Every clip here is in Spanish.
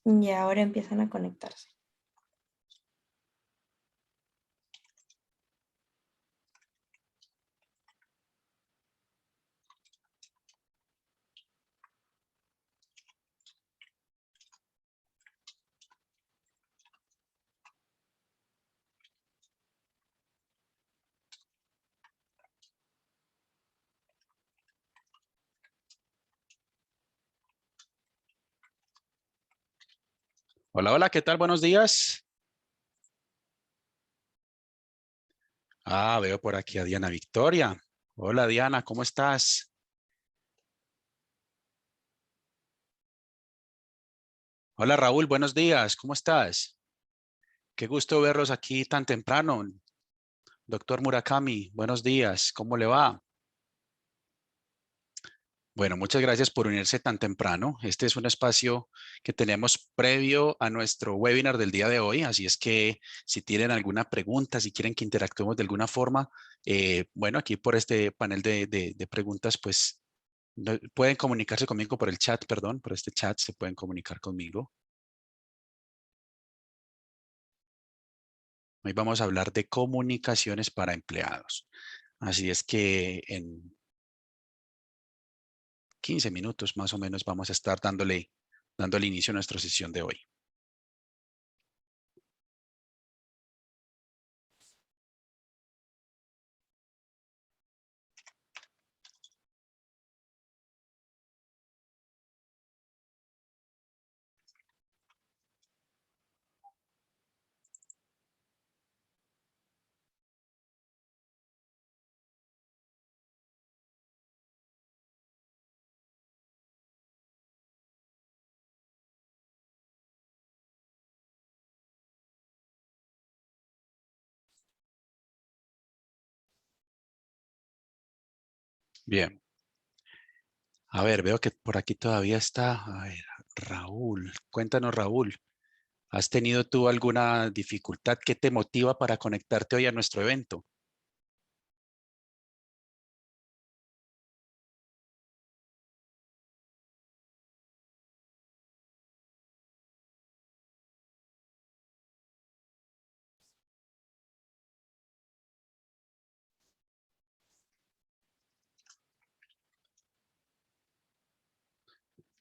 Y ahora empiezan a conectarse. Hola, hola, ¿qué tal? Buenos días. Veo por aquí a Diana Victoria. Hola, Diana, ¿cómo estás? Hola, Raúl, buenos días, ¿cómo estás? Qué gusto verlos aquí tan temprano. Doctor Murakami, buenos días, ¿cómo le va? Bueno, muchas gracias por unirse tan temprano. Este es un espacio que tenemos previo a nuestro webinar del día de hoy, así es que si tienen alguna pregunta, si quieren que interactuemos de alguna forma, bueno, aquí por este panel de preguntas, pues pueden comunicarse conmigo por el chat, perdón, por este chat se pueden comunicar conmigo. Hoy vamos a hablar de comunicaciones para empleados. Así es que en 15 minutos más o menos vamos a estar dándole inicio a nuestra sesión de hoy. Bien, a ver, veo que por aquí todavía está. A ver, Raúl, cuéntanos, Raúl, ¿has tenido tú alguna dificultad? ¿Qué te motiva para conectarte hoy a nuestro evento?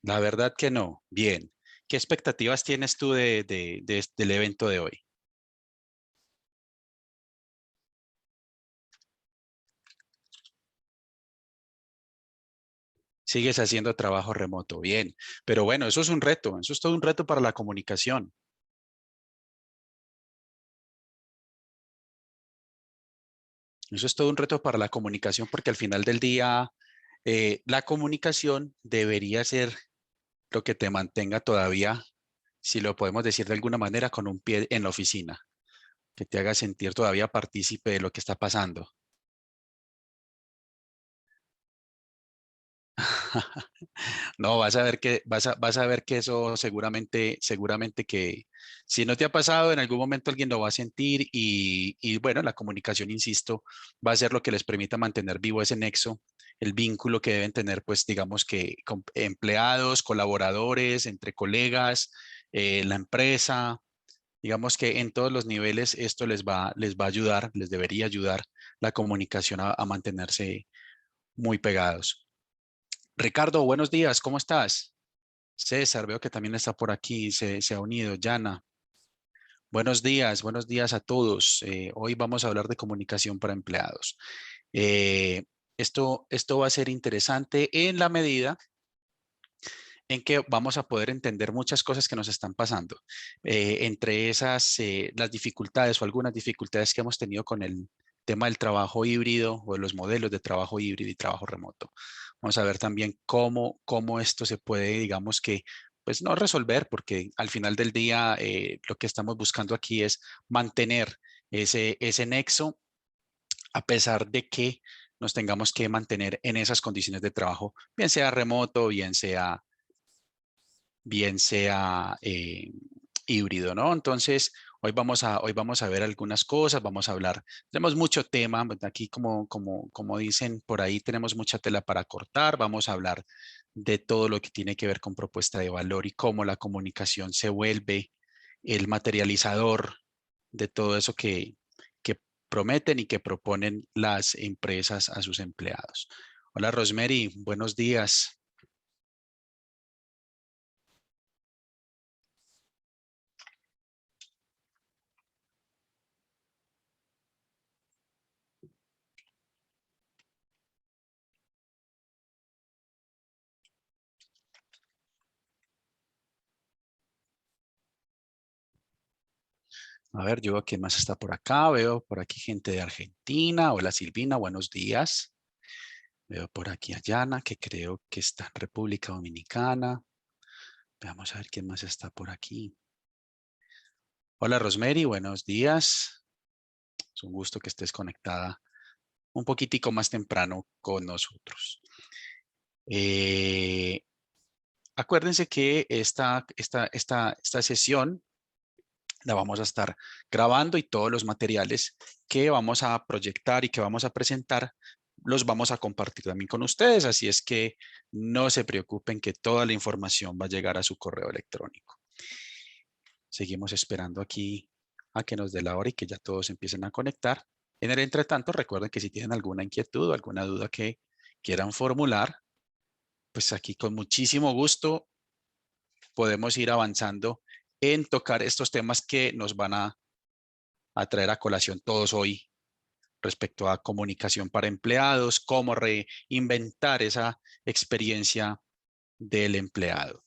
La verdad que no. Bien. ¿Qué expectativas tienes tú del evento de hoy? Sigues haciendo trabajo remoto. Bien. Pero bueno, eso es un reto. Eso es todo un reto para la comunicación. Eso es todo un reto para la comunicación porque al final del día, la comunicación debería ser lo que te mantenga todavía, si lo podemos decir de alguna manera, con un pie en la oficina, que te haga sentir todavía partícipe de lo que está pasando. No, vas a ver que eso seguramente que si no te ha pasado, en algún momento alguien lo va a sentir y bueno, la comunicación, insisto, va a ser lo que les permita mantener vivo ese nexo, el vínculo que deben tener, pues digamos que con empleados, colaboradores, entre colegas, la empresa. Digamos que en todos los niveles esto les va a ayudar, les debería ayudar la comunicación a mantenerse muy pegados. Ricardo, buenos días, ¿cómo estás? César, veo que también está por aquí, se ha unido. Yana, buenos días a todos. Hoy vamos a hablar de comunicación para empleados. Eh, esto va a ser interesante en la medida en que vamos a poder entender muchas cosas que nos están pasando. Entre esas, las dificultades o algunas dificultades que hemos tenido con el tema del trabajo híbrido o de los modelos de trabajo híbrido y trabajo remoto. Vamos a ver también cómo esto se puede, digamos que, pues no resolver, porque al final del día lo que estamos buscando aquí es mantener ese nexo a pesar de que nos tengamos que mantener en esas condiciones de trabajo, bien sea remoto, bien sea híbrido, ¿no? Entonces, hoy vamos a ver algunas cosas, vamos a hablar, tenemos mucho tema, aquí como dicen por ahí, tenemos mucha tela para cortar, vamos a hablar de todo lo que tiene que ver con propuesta de valor y cómo la comunicación se vuelve el materializador de todo eso que prometen y que proponen las empresas a sus empleados. Hola Rosemary, buenos días. A ver, yo veo quién más está por acá. Veo por aquí gente de Argentina. Hola Silvina, buenos días. Veo por aquí a Yana, que creo que está en República Dominicana. Vamos a ver quién más está por aquí. Hola Rosemary, buenos días. Es un gusto que estés conectada un poquitico más temprano con nosotros. Eh, Acuérdense que esta sesión la vamos a estar grabando y todos los materiales que vamos a proyectar y que vamos a presentar los vamos a compartir también con ustedes. Así es que no se preocupen que toda la información va a llegar a su correo electrónico. Seguimos esperando aquí a que nos dé la hora y que ya todos empiecen a conectar. En el entretanto, recuerden que si tienen alguna inquietud o alguna duda que quieran formular, pues aquí con muchísimo gusto podemos ir avanzando en tocar estos temas que nos van a traer a colación todos hoy respecto a comunicación para empleados, cómo reinventar esa experiencia del empleado.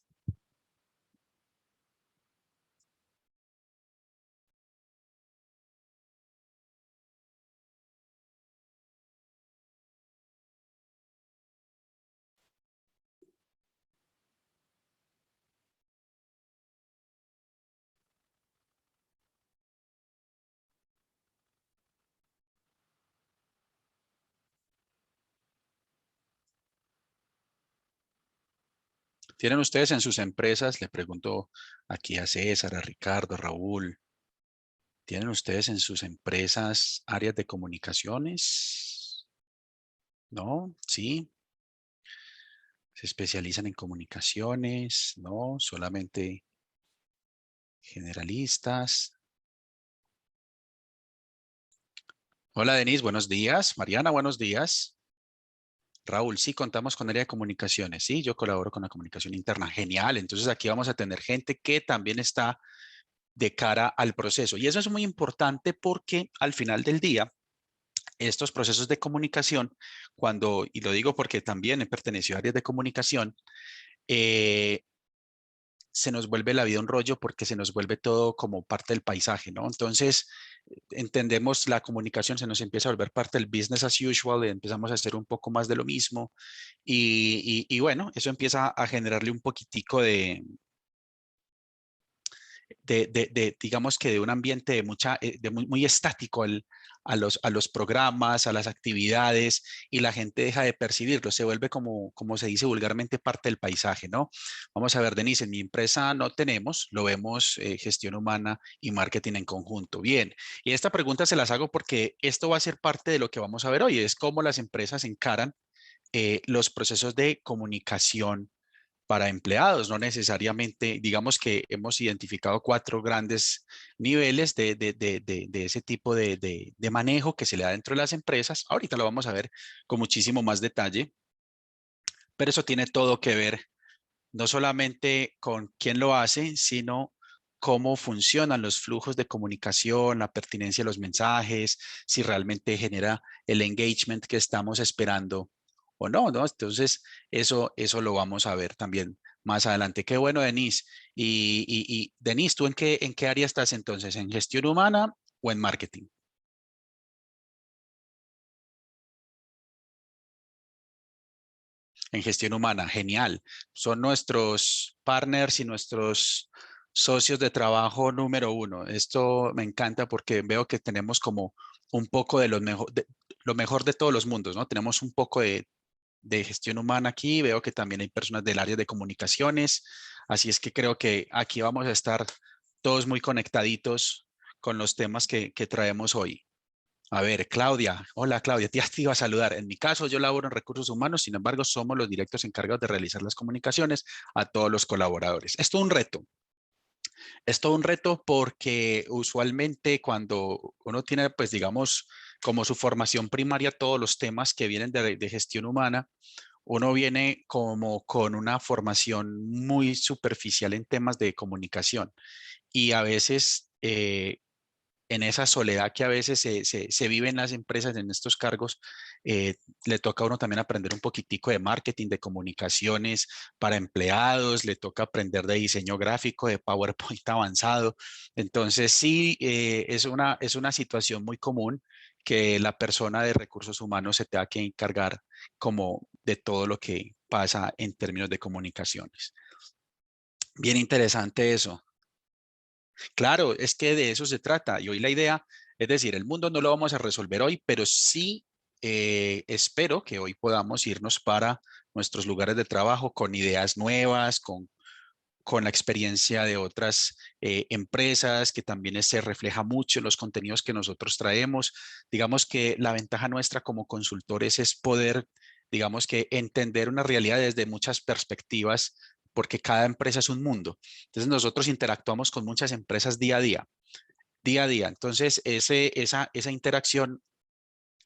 ¿Tienen ustedes en sus empresas, le pregunto aquí a César, a Ricardo, a Raúl, ¿tienen ustedes en sus empresas áreas de comunicaciones? ¿No? ¿Sí? ¿Se especializan en comunicaciones? ¿No? ¿Solamente generalistas? Hola Denise, buenos días. Mariana, buenos días. Raúl, sí, contamos con área de comunicaciones. Sí, yo colaboro con la comunicación interna. Genial. Entonces aquí vamos a tener gente que también está de cara al proceso. Y eso es muy importante porque al final del día, estos procesos de comunicación, y lo digo porque también he pertenecido a áreas de comunicación, eh, se nos vuelve la vida un rollo porque se nos vuelve todo como parte del paisaje, ¿no? Entonces, entendemos la comunicación, se nos empieza a volver parte del business as usual, y empezamos a hacer un poco más de lo mismo y bueno, eso empieza a generarle un poquitico digamos que de un ambiente de muy estático a los programas, a las actividades, y la gente deja de percibirlo, se vuelve como se dice vulgarmente parte del paisaje, ¿no? Vamos a ver, Denise, en mi empresa no tenemos, lo vemos gestión humana y marketing en conjunto. Bien, y esta pregunta se las hago porque esto va a ser parte de lo que vamos a ver hoy, es cómo las empresas encaran los procesos de comunicación para empleados, no necesariamente, digamos que hemos identificado 4 grandes niveles de ese tipo de manejo que se le da dentro de las empresas. Ahorita lo vamos a ver con muchísimo más detalle, pero eso tiene todo que ver no solamente con quién lo hace, sino cómo funcionan los flujos de comunicación, la pertinencia de los mensajes, si realmente genera el engagement que estamos esperando o no, ¿no? Entonces, eso lo vamos a ver también más adelante. Qué bueno, Denise. Y Denise, ¿tú en qué área estás entonces? ¿En gestión humana o en marketing? En gestión humana, genial. Son nuestros partners y nuestros socios de trabajo número uno. Esto me encanta porque veo que tenemos como un poco de lo mejor de todos los mundos, ¿no? Tenemos un poco de gestión humana aquí, veo que también hay personas del área de comunicaciones, así es que creo que aquí vamos a estar todos muy conectaditos con los temas que traemos hoy. A ver, Claudia. Hola, Claudia. Te iba a saludar. En mi caso, yo laboro en recursos humanos, sin embargo, somos los directos encargados de realizar las comunicaciones a todos los colaboradores. Es todo un reto. Es todo un reto porque usualmente cuando uno tiene, pues digamos, como su formación primaria, todos los temas que vienen de gestión humana, uno viene como con una formación muy superficial en temas de comunicación y a veces en esa soledad que a veces se vive en las empresas, en estos cargos, le toca a uno también aprender un poquitico de marketing, de comunicaciones para empleados, le toca aprender de diseño gráfico, de PowerPoint avanzado. Entonces sí, es una situación muy común que la persona de recursos humanos se tenga que encargar como de todo lo que pasa en términos de comunicaciones. Bien interesante eso. Claro, es que de eso se trata. Y hoy la idea, es decir, el mundo no lo vamos a resolver hoy, pero sí espero que hoy podamos irnos para nuestros lugares de trabajo con ideas nuevas, con la experiencia de otras empresas, que también se refleja mucho en los contenidos que nosotros traemos. Digamos que la ventaja nuestra como consultores es poder, digamos que entender una realidad desde muchas perspectivas, porque cada empresa es un mundo. Entonces nosotros interactuamos con muchas empresas día a día, día a día. Entonces esa interacción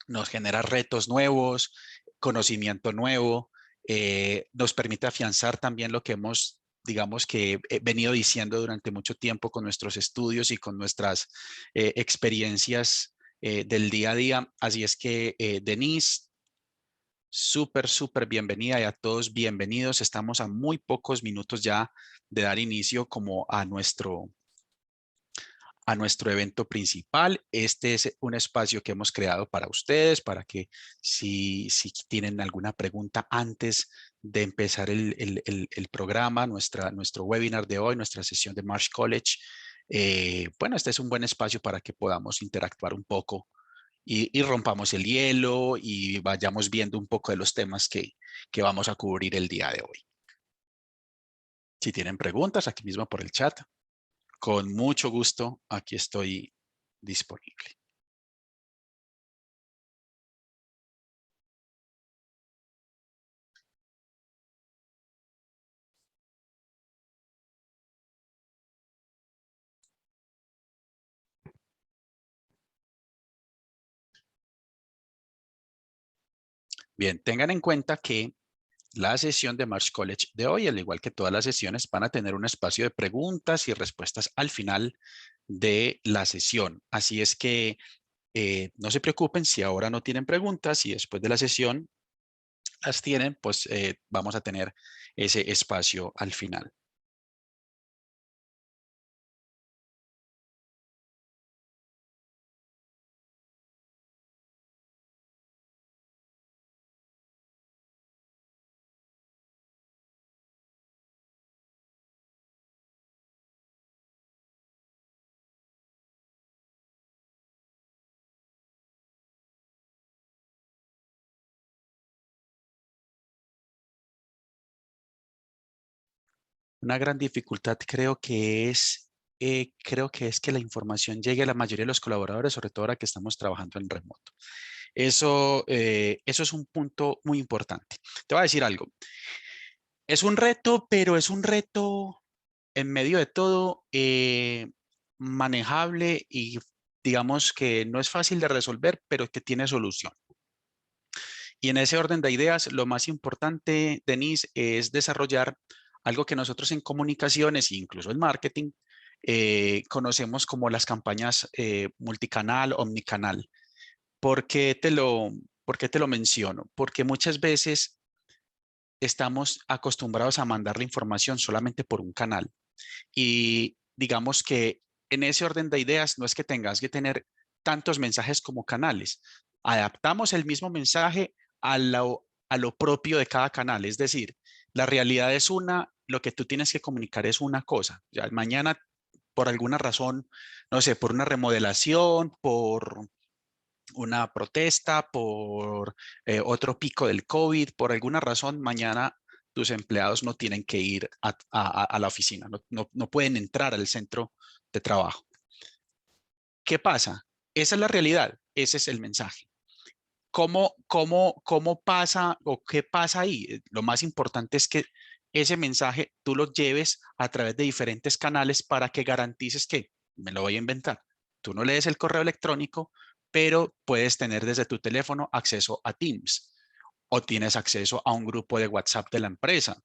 nos genera retos nuevos, conocimiento nuevo, nos permite afianzar también lo que hemos, digamos que venido diciendo durante mucho tiempo con nuestros estudios y con nuestras experiencias del día a día. Así es que, Denise, súper, súper bienvenida y a todos bienvenidos. Estamos a muy pocos minutos ya de dar inicio como a nuestro evento principal. Este es un espacio que hemos creado para ustedes, para que si tienen alguna pregunta antes de empezar el programa, nuestro webinar de hoy, nuestra sesión de Marsh College, bueno, este es un buen espacio para que podamos interactuar un poco y rompamos el hielo y vayamos viendo un poco de los temas que vamos a cubrir el día de hoy. Si tienen preguntas, aquí mismo por el chat. Con mucho gusto, aquí estoy disponible. Bien, tengan en cuenta que la sesión de Marsh College de hoy, al igual que todas las sesiones, van a tener un espacio de preguntas y respuestas al final de la sesión. Así es que no se preocupen si ahora no tienen preguntas y después de la sesión las tienen, pues vamos a tener ese espacio al final. Una gran dificultad creo que es que la información llegue a la mayoría de los colaboradores, sobre todo ahora que estamos trabajando en remoto. Eso es un punto muy importante. Te voy a decir algo. Es un reto, pero es un reto en medio de todo manejable y digamos que no es fácil de resolver, pero que tiene solución. Y en ese orden de ideas, lo más importante, Denise, es desarrollar algo que nosotros en comunicaciones e incluso en marketing conocemos como las campañas multicanal, omnicanal. ¿Por qué por qué te lo menciono? Porque muchas veces estamos acostumbrados a mandar la información solamente por un canal. Y digamos que en ese orden de ideas no es que tengas que tener tantos mensajes como canales. Adaptamos el mismo mensaje a lo propio de cada canal. Es decir, la realidad es una, lo que tú tienes que comunicar es una cosa. Ya mañana, por alguna razón, no sé, por una remodelación, por una protesta, por otro pico del COVID, por alguna razón, mañana tus empleados no tienen que ir a la oficina, no pueden entrar al centro de trabajo. ¿Qué pasa? Esa es la realidad, ese es el mensaje. ¿Cómo pasa o qué pasa ahí? Lo más importante es que ese mensaje tú lo lleves a través de diferentes canales para que garantices que, me lo voy a inventar, tú no lees el correo electrónico, pero puedes tener desde tu teléfono acceso a Teams o tienes acceso a un grupo de WhatsApp de la empresa,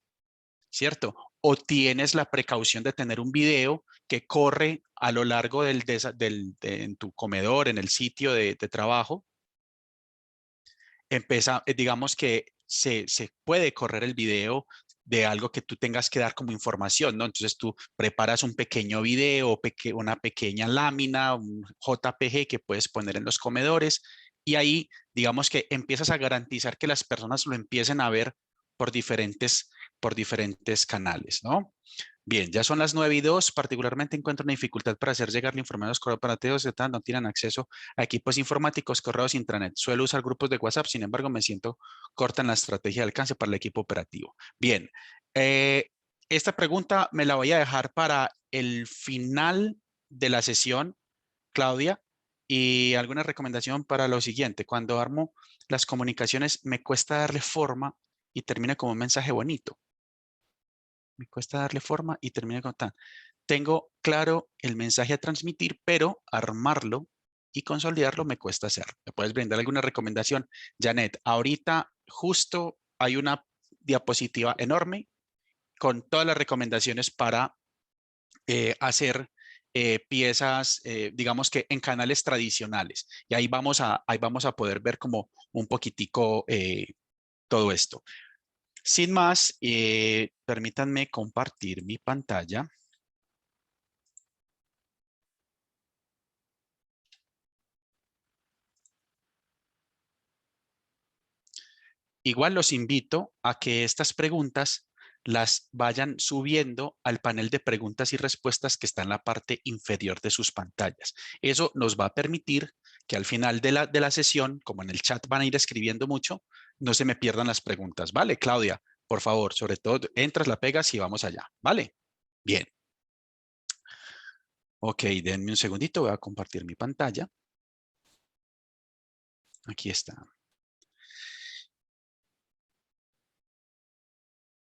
¿cierto? O tienes la precaución de tener un video que corre a lo largo en tu comedor, en el sitio de trabajo. Digamos que se puede correr el video de algo que tú tengas que dar como información, ¿no? Entonces tú preparas un pequeño video, una pequeña lámina, un JPG que puedes poner en los comedores y ahí, digamos que empiezas a garantizar que las personas lo empiecen a ver por diferentes canales, ¿no? Bien, ya son las 9:02. Particularmente encuentro una dificultad para hacer llegar la información a los corporativos que no tienen acceso a equipos informáticos, correos, intranet. Suelo usar grupos de WhatsApp, sin embargo, me siento corta en la estrategia de alcance para el equipo operativo. Bien, eh, esta pregunta me la voy a dejar para el final de la sesión, Claudia, y alguna recomendación para lo siguiente. Cuando armo las comunicaciones, me cuesta darle forma y termina como un mensaje bonito. Me cuesta darle forma y termina con tan. Tengo claro el mensaje a transmitir, pero armarlo y consolidarlo me cuesta hacer. ¿Me puedes brindar alguna recomendación? Janet, ahorita justo hay una diapositiva enorme con todas las recomendaciones para hacer piezas, digamos que en canales tradicionales. Y ahí vamos a poder ver como un poquitico todo esto. Sin más, permítanme compartir mi pantalla. Igual los invito a que estas preguntas las vayan subiendo al panel de preguntas y respuestas que está en la parte inferior de sus pantallas. Eso nos va a permitir que al final de la sesión, como en el chat van a ir escribiendo mucho, no se me pierdan las preguntas. ¿Vale, Claudia? Por favor, sobre todo, entras, la pegas y vamos allá. ¿Vale? Bien. Ok, denme un segundito, voy a compartir mi pantalla. Aquí está.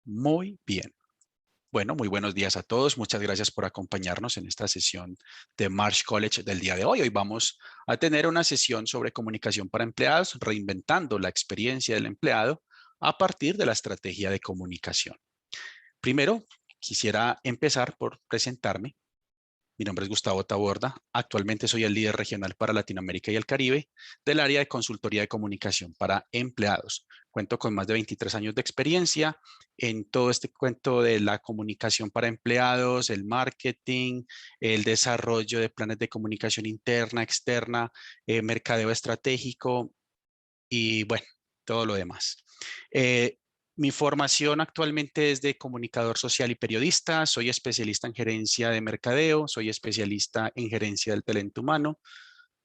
Muy bien. Bueno, muy buenos días a todos. Muchas gracias por acompañarnos en esta sesión de Marsh College del día de hoy. Hoy vamos a tener una sesión sobre comunicación para empleados, reinventando la experiencia del empleado a partir de la estrategia de comunicación. Primero, quisiera empezar por presentarme. Mi nombre es Gustavo Taborda. Actualmente soy el líder regional para Latinoamérica y el Caribe del área de consultoría de comunicación para empleados. Cuento con más de 23 años de experiencia en todo este cuento de la comunicación para empleados, el marketing, el desarrollo de planes de comunicación interna, externa, mercadeo estratégico y bueno, todo lo demás. Mi formación actualmente es de comunicador social y periodista, soy especialista en gerencia de mercadeo, soy especialista en gerencia del talento humano,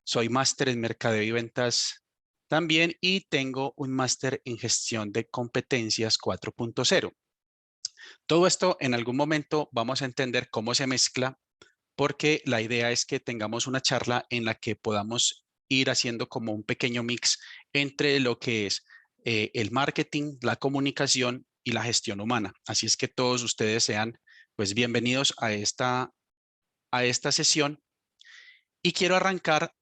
soy máster en mercadeo y ventas también y tengo un máster en gestión de competencias 4.0. Todo esto en algún momento vamos a entender cómo se mezcla porque la idea es que tengamos una charla en la que podamos ir haciendo como un pequeño mix entre lo que es el marketing, la comunicación y la gestión humana. Así es que todos ustedes sean pues bienvenidos a esta sesión y quiero arrancar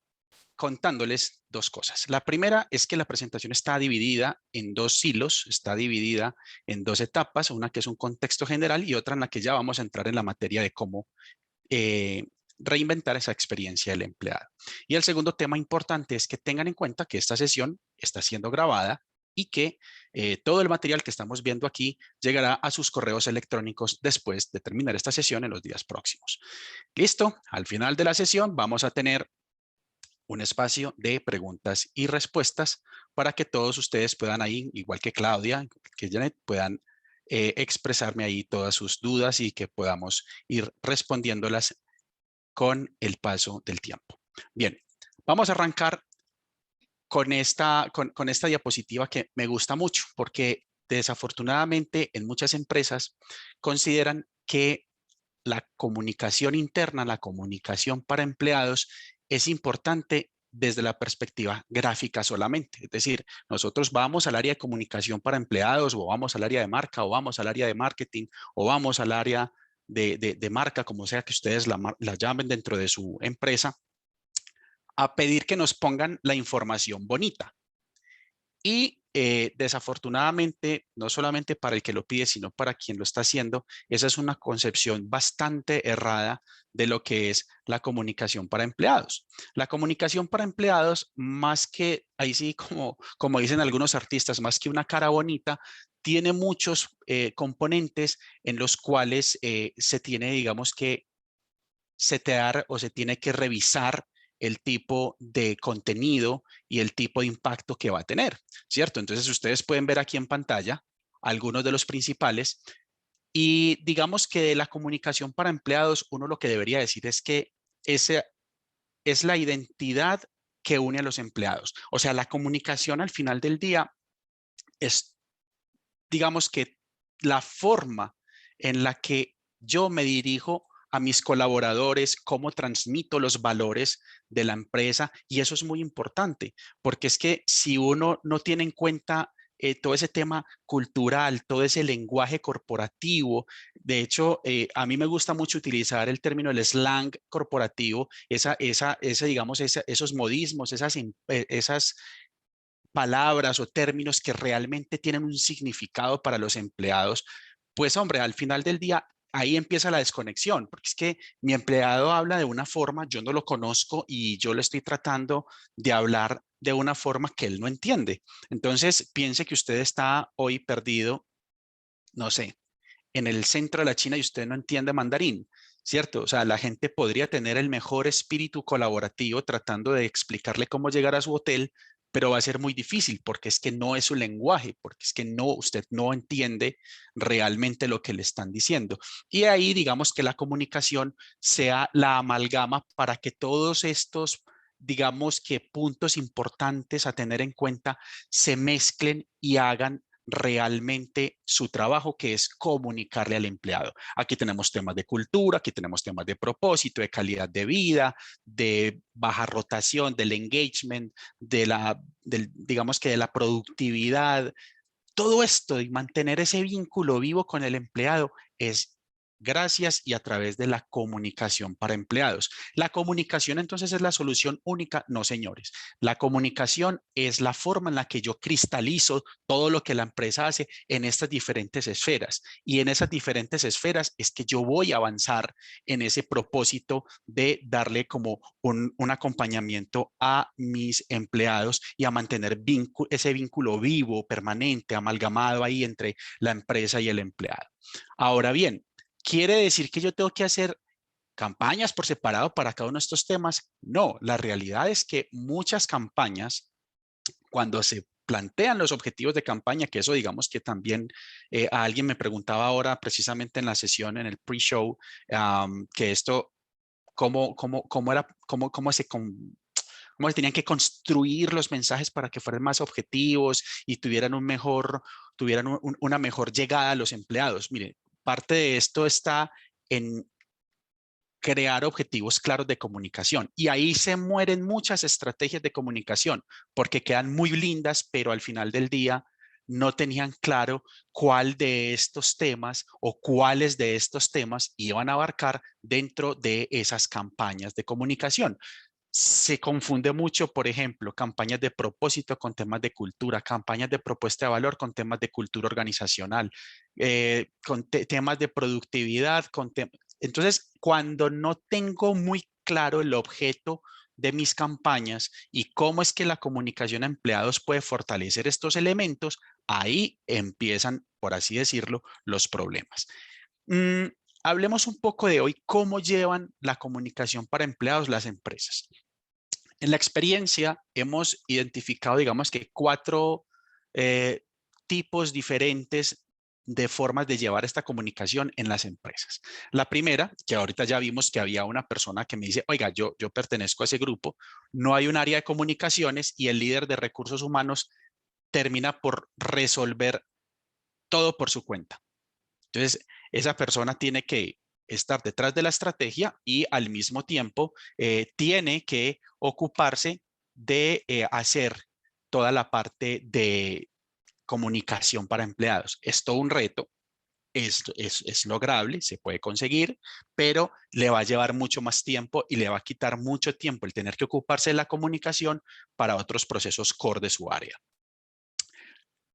contándoles dos cosas. La primera es que la presentación está dividida en dos hilos, está dividida en dos etapas, una que es un contexto general y otra en la que ya vamos a entrar en la materia de cómo eh, reinventar esa experiencia del empleado. Y el segundo tema importante es que tengan en cuenta que esta sesión está siendo grabada y que todo el material que estamos viendo aquí llegará a sus correos electrónicos después de terminar esta sesión en los días próximos. Listo, al final de la sesión vamos a tener un espacio de preguntas y respuestas para que todos ustedes puedan ahí, igual que Claudia, que Janet, puedan expresarme ahí todas sus dudas y que podamos ir respondiéndolas con el paso del tiempo. Bien, vamos a arrancar con esta diapositiva que me gusta mucho porque desafortunadamente en muchas empresas consideran que la comunicación interna, la comunicación para empleados es importante desde la perspectiva gráfica solamente. Es decir, nosotros vamos al área de comunicación para empleados o vamos al área de marca o vamos al área de marketing o vamos al área de marca, como sea que ustedes la llamen dentro de su empresa, a pedir que nos pongan la información bonita. Y desafortunadamente, no solamente para el que lo pide, sino para quien lo está haciendo, esa es una concepción bastante errada de lo que es la comunicación para empleados. La comunicación para empleados, más que, ahí sí, como dicen algunos artistas, más que una cara bonita, tiene muchos componentes en los cuales se tiene, digamos que, setear o se tiene que revisar el tipo de contenido y el tipo de impacto que va a tener, ¿cierto? Entonces ustedes pueden ver aquí en pantalla algunos de los principales y digamos que de la comunicación para empleados, uno lo que debería decir es que ese es la identidad que une a los empleados. O sea, la comunicación al final del día es, digamos que la forma en la que yo me dirijo a mis colaboradores, cómo transmito los valores de la empresa y eso es muy importante porque es que si uno no tiene en cuenta todo ese tema cultural, todo ese lenguaje corporativo. De hecho, a mí me gusta mucho utilizar el término, el slang corporativo, digamos, esos modismos, esas palabras o términos que realmente tienen un significado para los empleados, pues hombre, al final del día ahí empieza la desconexión, porque es que mi empleado habla de una forma, yo no lo conozco y yo le estoy tratando de hablar de una forma que él no entiende. Entonces, piense que usted está hoy perdido, no sé, en el centro de la China y usted no entiende mandarín, ¿cierto? O sea, la gente podría tener el mejor espíritu colaborativo tratando de explicarle cómo llegar a su hotel, pero va a ser muy difícil porque es que no es su lenguaje, porque es que no, usted no entiende realmente lo que le están diciendo. Y ahí digamos que la comunicación sea la amalgama para que todos estos, digamos que puntos importantes a tener en cuenta se mezclen y hagan realmente su trabajo, que es comunicarle al empleado. Aquí tenemos temas de cultura, aquí tenemos temas de propósito, de calidad de vida, de baja rotación, del engagement, digamos que de la productividad. Todo esto y mantener ese vínculo vivo con el empleado es gracias y a través de la comunicación para empleados. ¿La comunicación entonces es la solución única? No, señores. La comunicación es la forma en la que yo cristalizo todo lo que la empresa hace en estas diferentes esferas. Y en esas diferentes esferas es que yo voy a avanzar en ese propósito de darle como un acompañamiento a mis empleados y a mantener ese vínculo vivo, permanente, amalgamado ahí entre la empresa y el empleado. Ahora bien, ¿quiere decir que yo tengo que hacer campañas por separado para cada uno de estos temas? No, la realidad es que muchas campañas, cuando se plantean los objetivos de campaña, que eso digamos que también alguien me preguntaba ahora precisamente en la sesión, en el pre-show, que esto, cómo se tenían que construir los mensajes para que fueran más objetivos y tuvieran una mejor llegada a los empleados. Mire, parte de esto está en crear objetivos claros de comunicación. Y ahí se mueren muchas estrategias de comunicación porque quedan muy lindas, pero al final del día no tenían claro cuál de estos temas o cuáles de estos temas iban a abarcar dentro de esas campañas de comunicación. Se confunde mucho, por ejemplo, campañas de propósito con temas de cultura, campañas de propuesta de valor con temas de cultura organizacional, con temas de productividad. Entonces, cuando no tengo muy claro el objeto de mis campañas y cómo es que la comunicación a empleados puede fortalecer estos elementos, ahí empiezan, por así decirlo, los problemas. Mm, Hablemos un poco de hoy cómo llevan la comunicación para empleados las empresas. En la experiencia hemos identificado, digamos que cuatro eh, tipos diferentes de formas de llevar esta comunicación en las empresas. La primera, que ahorita ya vimos que había una persona que me dice, oiga, yo pertenezco a ese grupo, no hay un área de comunicaciones y el líder de recursos humanos termina por resolver todo por su cuenta. Entonces, esa persona tiene que estar detrás de la estrategia y al mismo tiempo tiene que ocuparse de hacer toda la parte de comunicación para empleados. Es todo un reto, es lograble, se puede conseguir, pero le va a llevar mucho más tiempo y le va a quitar mucho tiempo el tener que ocuparse de la comunicación para otros procesos core de su área.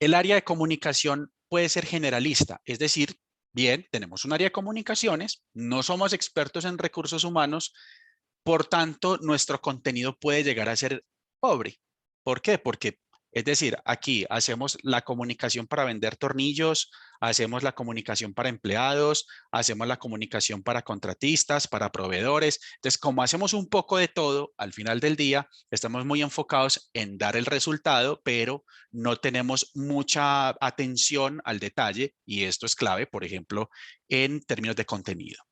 El área de comunicación puede ser generalista, es decir, bien, tenemos un área de comunicaciones, no somos expertos en recursos humanos, por tanto, nuestro contenido puede llegar a ser pobre. ¿Por qué? Porque, es decir, aquí hacemos la comunicación para vender tornillos, hacemos la comunicación para empleados, hacemos la comunicación para contratistas, para proveedores. Entonces, como hacemos un poco de todo, al final del día estamos muy enfocados en dar el resultado, pero no tenemos mucha atención al detalle y esto es clave, por ejemplo, en términos de contenido.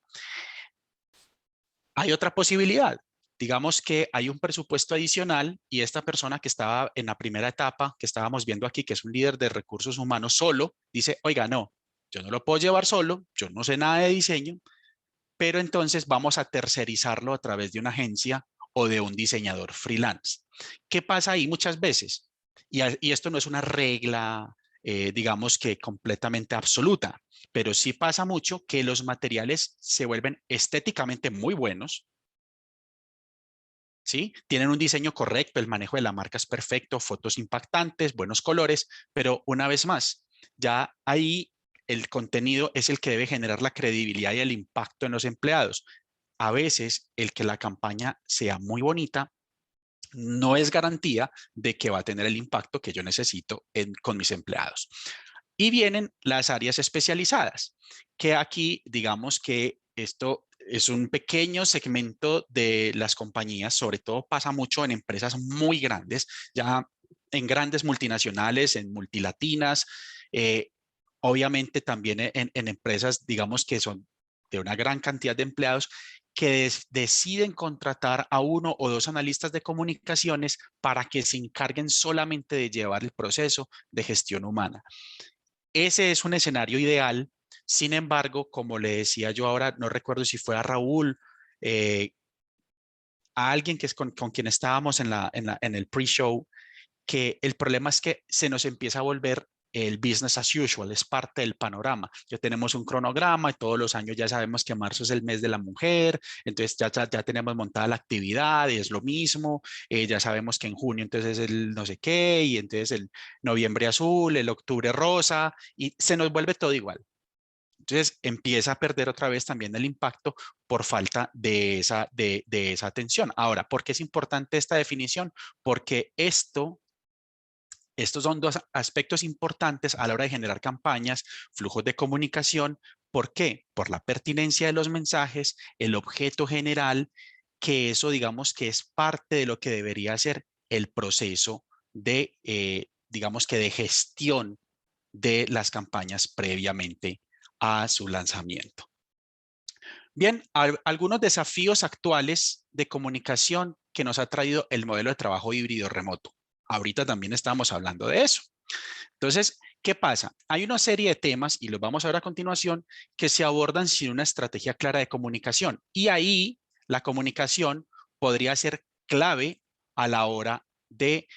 Hay otra posibilidad. Digamos que hay un presupuesto adicional y esta persona que estaba en la primera etapa que estábamos viendo aquí, que es un líder de recursos humanos solo, dice, oiga, no, yo no lo puedo llevar solo, yo no sé nada de diseño, pero entonces vamos a tercerizarlo a través de una agencia o de un diseñador freelance. ¿Qué pasa ahí muchas veces? Y esto no es una regla, digamos que completamente absoluta, pero sí pasa mucho que los materiales se vuelven estéticamente muy buenos, ¿sí? Tienen un diseño correcto, el manejo de la marca es perfecto, fotos impactantes, buenos colores, pero una vez más, ya ahí el contenido es el que debe generar la credibilidad y el impacto en los empleados. A veces el que la campaña sea muy bonita no es garantía de que va a tener el impacto que yo necesito con mis empleados. Y vienen las áreas especializadas, que aquí digamos que esto es un pequeño segmento de las compañías, sobre todo pasa mucho en empresas muy grandes, ya en grandes multinacionales, en multilatinas, eh, obviamente también en empresas, digamos que son de una gran cantidad de empleados que deciden contratar a uno o dos analistas de comunicaciones para que se encarguen solamente de llevar el proceso de gestión humana. Ese es un escenario ideal. Sin embargo, como le decía yo ahora, no recuerdo si fue a Raúl, eh, a alguien que es con quien estábamos en el pre-show, que el problema es que se nos empieza a volver el business as usual, es parte del panorama. Ya tenemos un cronograma y todos los años ya sabemos que marzo es el mes de la mujer, entonces ya tenemos montada la actividad y es lo mismo, ya sabemos que en junio entonces es el no sé qué y entonces el noviembre azul, el octubre rosa y se nos vuelve todo igual. Entonces empieza a perder otra vez también el impacto por falta de esa atención. Ahora, ¿por qué es importante esta definición? Porque estos son dos aspectos importantes a la hora de generar campañas, flujos de comunicación. ¿Por qué? Por la pertinencia de los mensajes, el objeto general, que eso digamos que es parte de lo que debería ser el proceso de, digamos que de gestión de las campañas previamente a su lanzamiento. Bien, algunos desafíos actuales de comunicación que nos ha traído el modelo de trabajo híbrido remoto. Ahorita también estamos hablando de eso. Entonces, ¿qué pasa? Hay una serie de temas, y los vamos a ver a continuación, que se abordan sin una estrategia clara de comunicación. Y ahí la comunicación podría ser clave a la hora de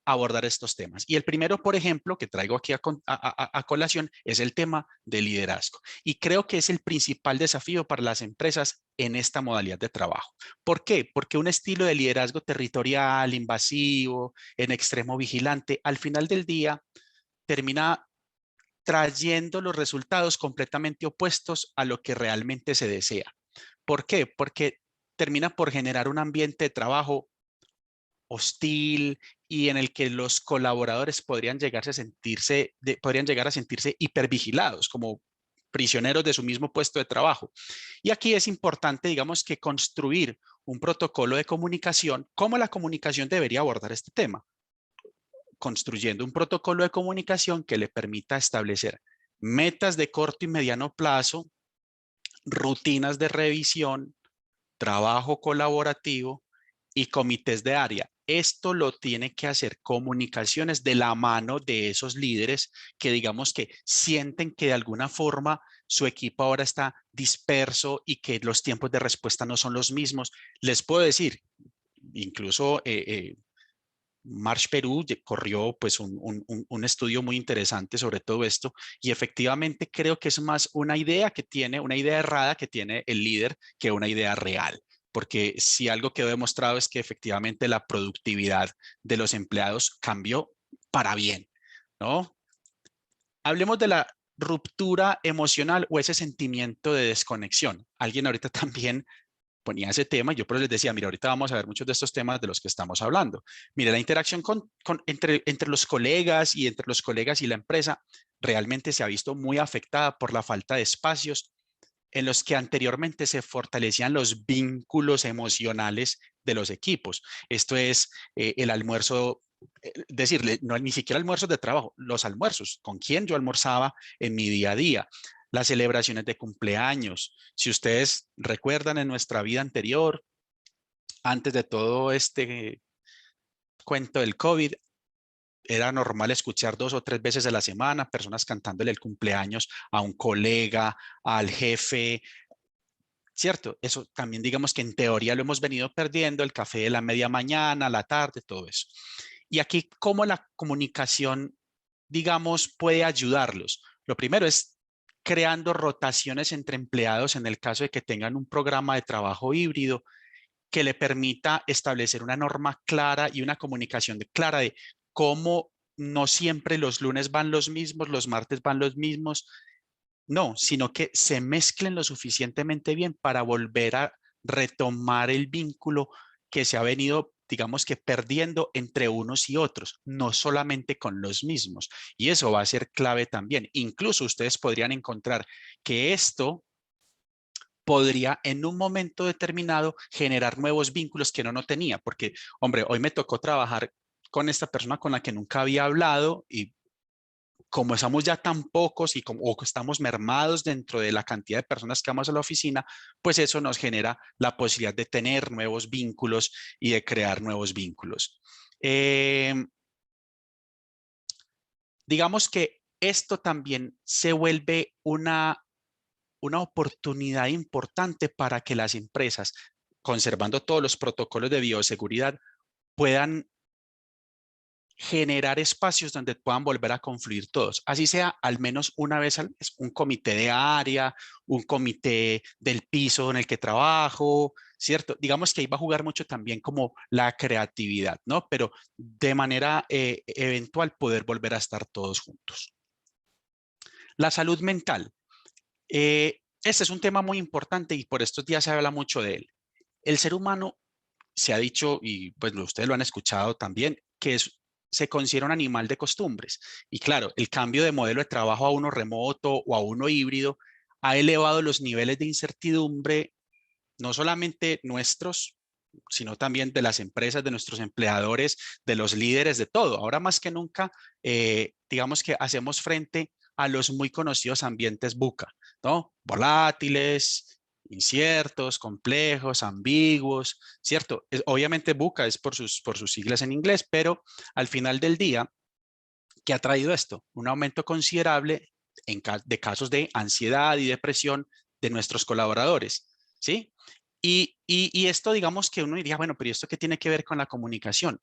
abordar estos temas. Y el primero, por ejemplo, que traigo aquí a colación, es el tema de liderazgo. Y creo que es el principal desafío para las empresas en esta modalidad de trabajo. ¿Por qué? Porque un estilo de liderazgo territorial, invasivo, en extremo vigilante, al final del día termina trayendo los resultados completamente opuestos a lo que realmente se desea. ¿Por qué? Porque termina por generar un ambiente de trabajo hostil y en el que los colaboradores podrían llegar a sentirse hipervigilados, como prisioneros de su mismo puesto de trabajo. Y aquí es importante, digamos, que construir un protocolo de comunicación, cómo la comunicación debería abordar este tema, construyendo un protocolo de comunicación que le permita establecer metas de corto y mediano plazo, rutinas de revisión, trabajo colaborativo y comités de área. esto lo tiene que hacer comunicaciones de la mano de esos líderes que digamos que sienten que de alguna forma su equipo ahora está disperso y que los tiempos de respuesta no son los mismos. Les puedo decir, incluso Marsh Perú corrió pues un estudio muy interesante sobre todo esto y efectivamente creo que es más una idea que tiene, una idea errada que tiene el líder que una idea real. Porque si algo quedó demostrado es que efectivamente la productividad de los empleados cambió para bien, ¿no? Hablemos de la ruptura emocional o ese sentimiento de desconexión. Alguien ahorita también ponía ese tema, yo por eso les decía, mira, ahorita vamos a ver muchos de estos temas de los que estamos hablando. Mira, la interacción entre los colegas y entre los colegas y la empresa realmente se ha visto muy afectada por la falta de espacios en los que anteriormente se fortalecían los vínculos emocionales de los equipos. Esto es el almuerzo, decirle, no ni siquiera almuerzos de trabajo, los almuerzos, con quién yo almorzaba en mi día a día, las celebraciones de cumpleaños. Si ustedes recuerdan en nuestra vida anterior, antes de todo este cuento del COVID, era normal escuchar 2 o 3 veces a la semana personas cantándole el cumpleaños a un colega, al jefe, ¿cierto? Eso también digamos que en teoría lo hemos venido perdiendo, el café de la media mañana, la tarde, todo eso. Y aquí, ¿cómo la comunicación, digamos, puede ayudarlos? Lo primero es creando rotaciones entre empleados en el caso de que tengan un programa de trabajo híbrido que le permita establecer una norma clara y una comunicación clara de cómo no siempre los lunes van los mismos, los martes van los mismos, no, sino que se mezclen lo suficientemente bien para volver a retomar el vínculo que se ha venido, digamos que perdiendo entre unos y otros, no solamente con los mismos. Y eso va a ser clave también. Incluso ustedes podrían encontrar que esto podría en un momento determinado generar nuevos vínculos que no tenía, porque, hombre, hoy me tocó trabajar con esta persona con la que nunca había hablado y como estamos ya tan pocos y como o estamos mermados dentro de la cantidad de personas que vamos a la oficina, pues eso nos genera la posibilidad de tener nuevos vínculos y de crear nuevos vínculos. Eh, digamos que esto también se vuelve una oportunidad importante para que las empresas, conservando todos los protocolos de bioseguridad, puedan generar espacios donde puedan volver a confluir todos, así sea al menos una vez al mes, un comité de área, un comité del piso en el que trabajo, ¿cierto? Digamos que ahí va a jugar mucho también como la creatividad, ¿no? Pero de manera eventual poder volver a estar todos juntos. La salud mental. Este es un tema muy importante y por estos días se habla mucho de él. El ser humano se ha dicho, y pues ustedes lo han escuchado también, que se considera un animal de costumbres. Y claro, el cambio de modelo de trabajo a uno remoto o a uno híbrido ha elevado los niveles de incertidumbre, no solamente nuestros, sino también de las empresas, de nuestros empleadores, de los líderes, de todo. Ahora más que nunca, digamos que hacemos frente a los muy conocidos ambientes VUCA, ¿no? Volátiles, inciertos, complejos, ambiguos, ¿cierto? Obviamente VUCA es por sus siglas en inglés, pero al final del día, ¿qué ha traído esto? Un aumento considerable de casos de ansiedad y depresión de nuestros colaboradores, ¿sí? Y esto, digamos que uno diría, bueno, pero ¿y esto qué tiene que ver con la comunicación?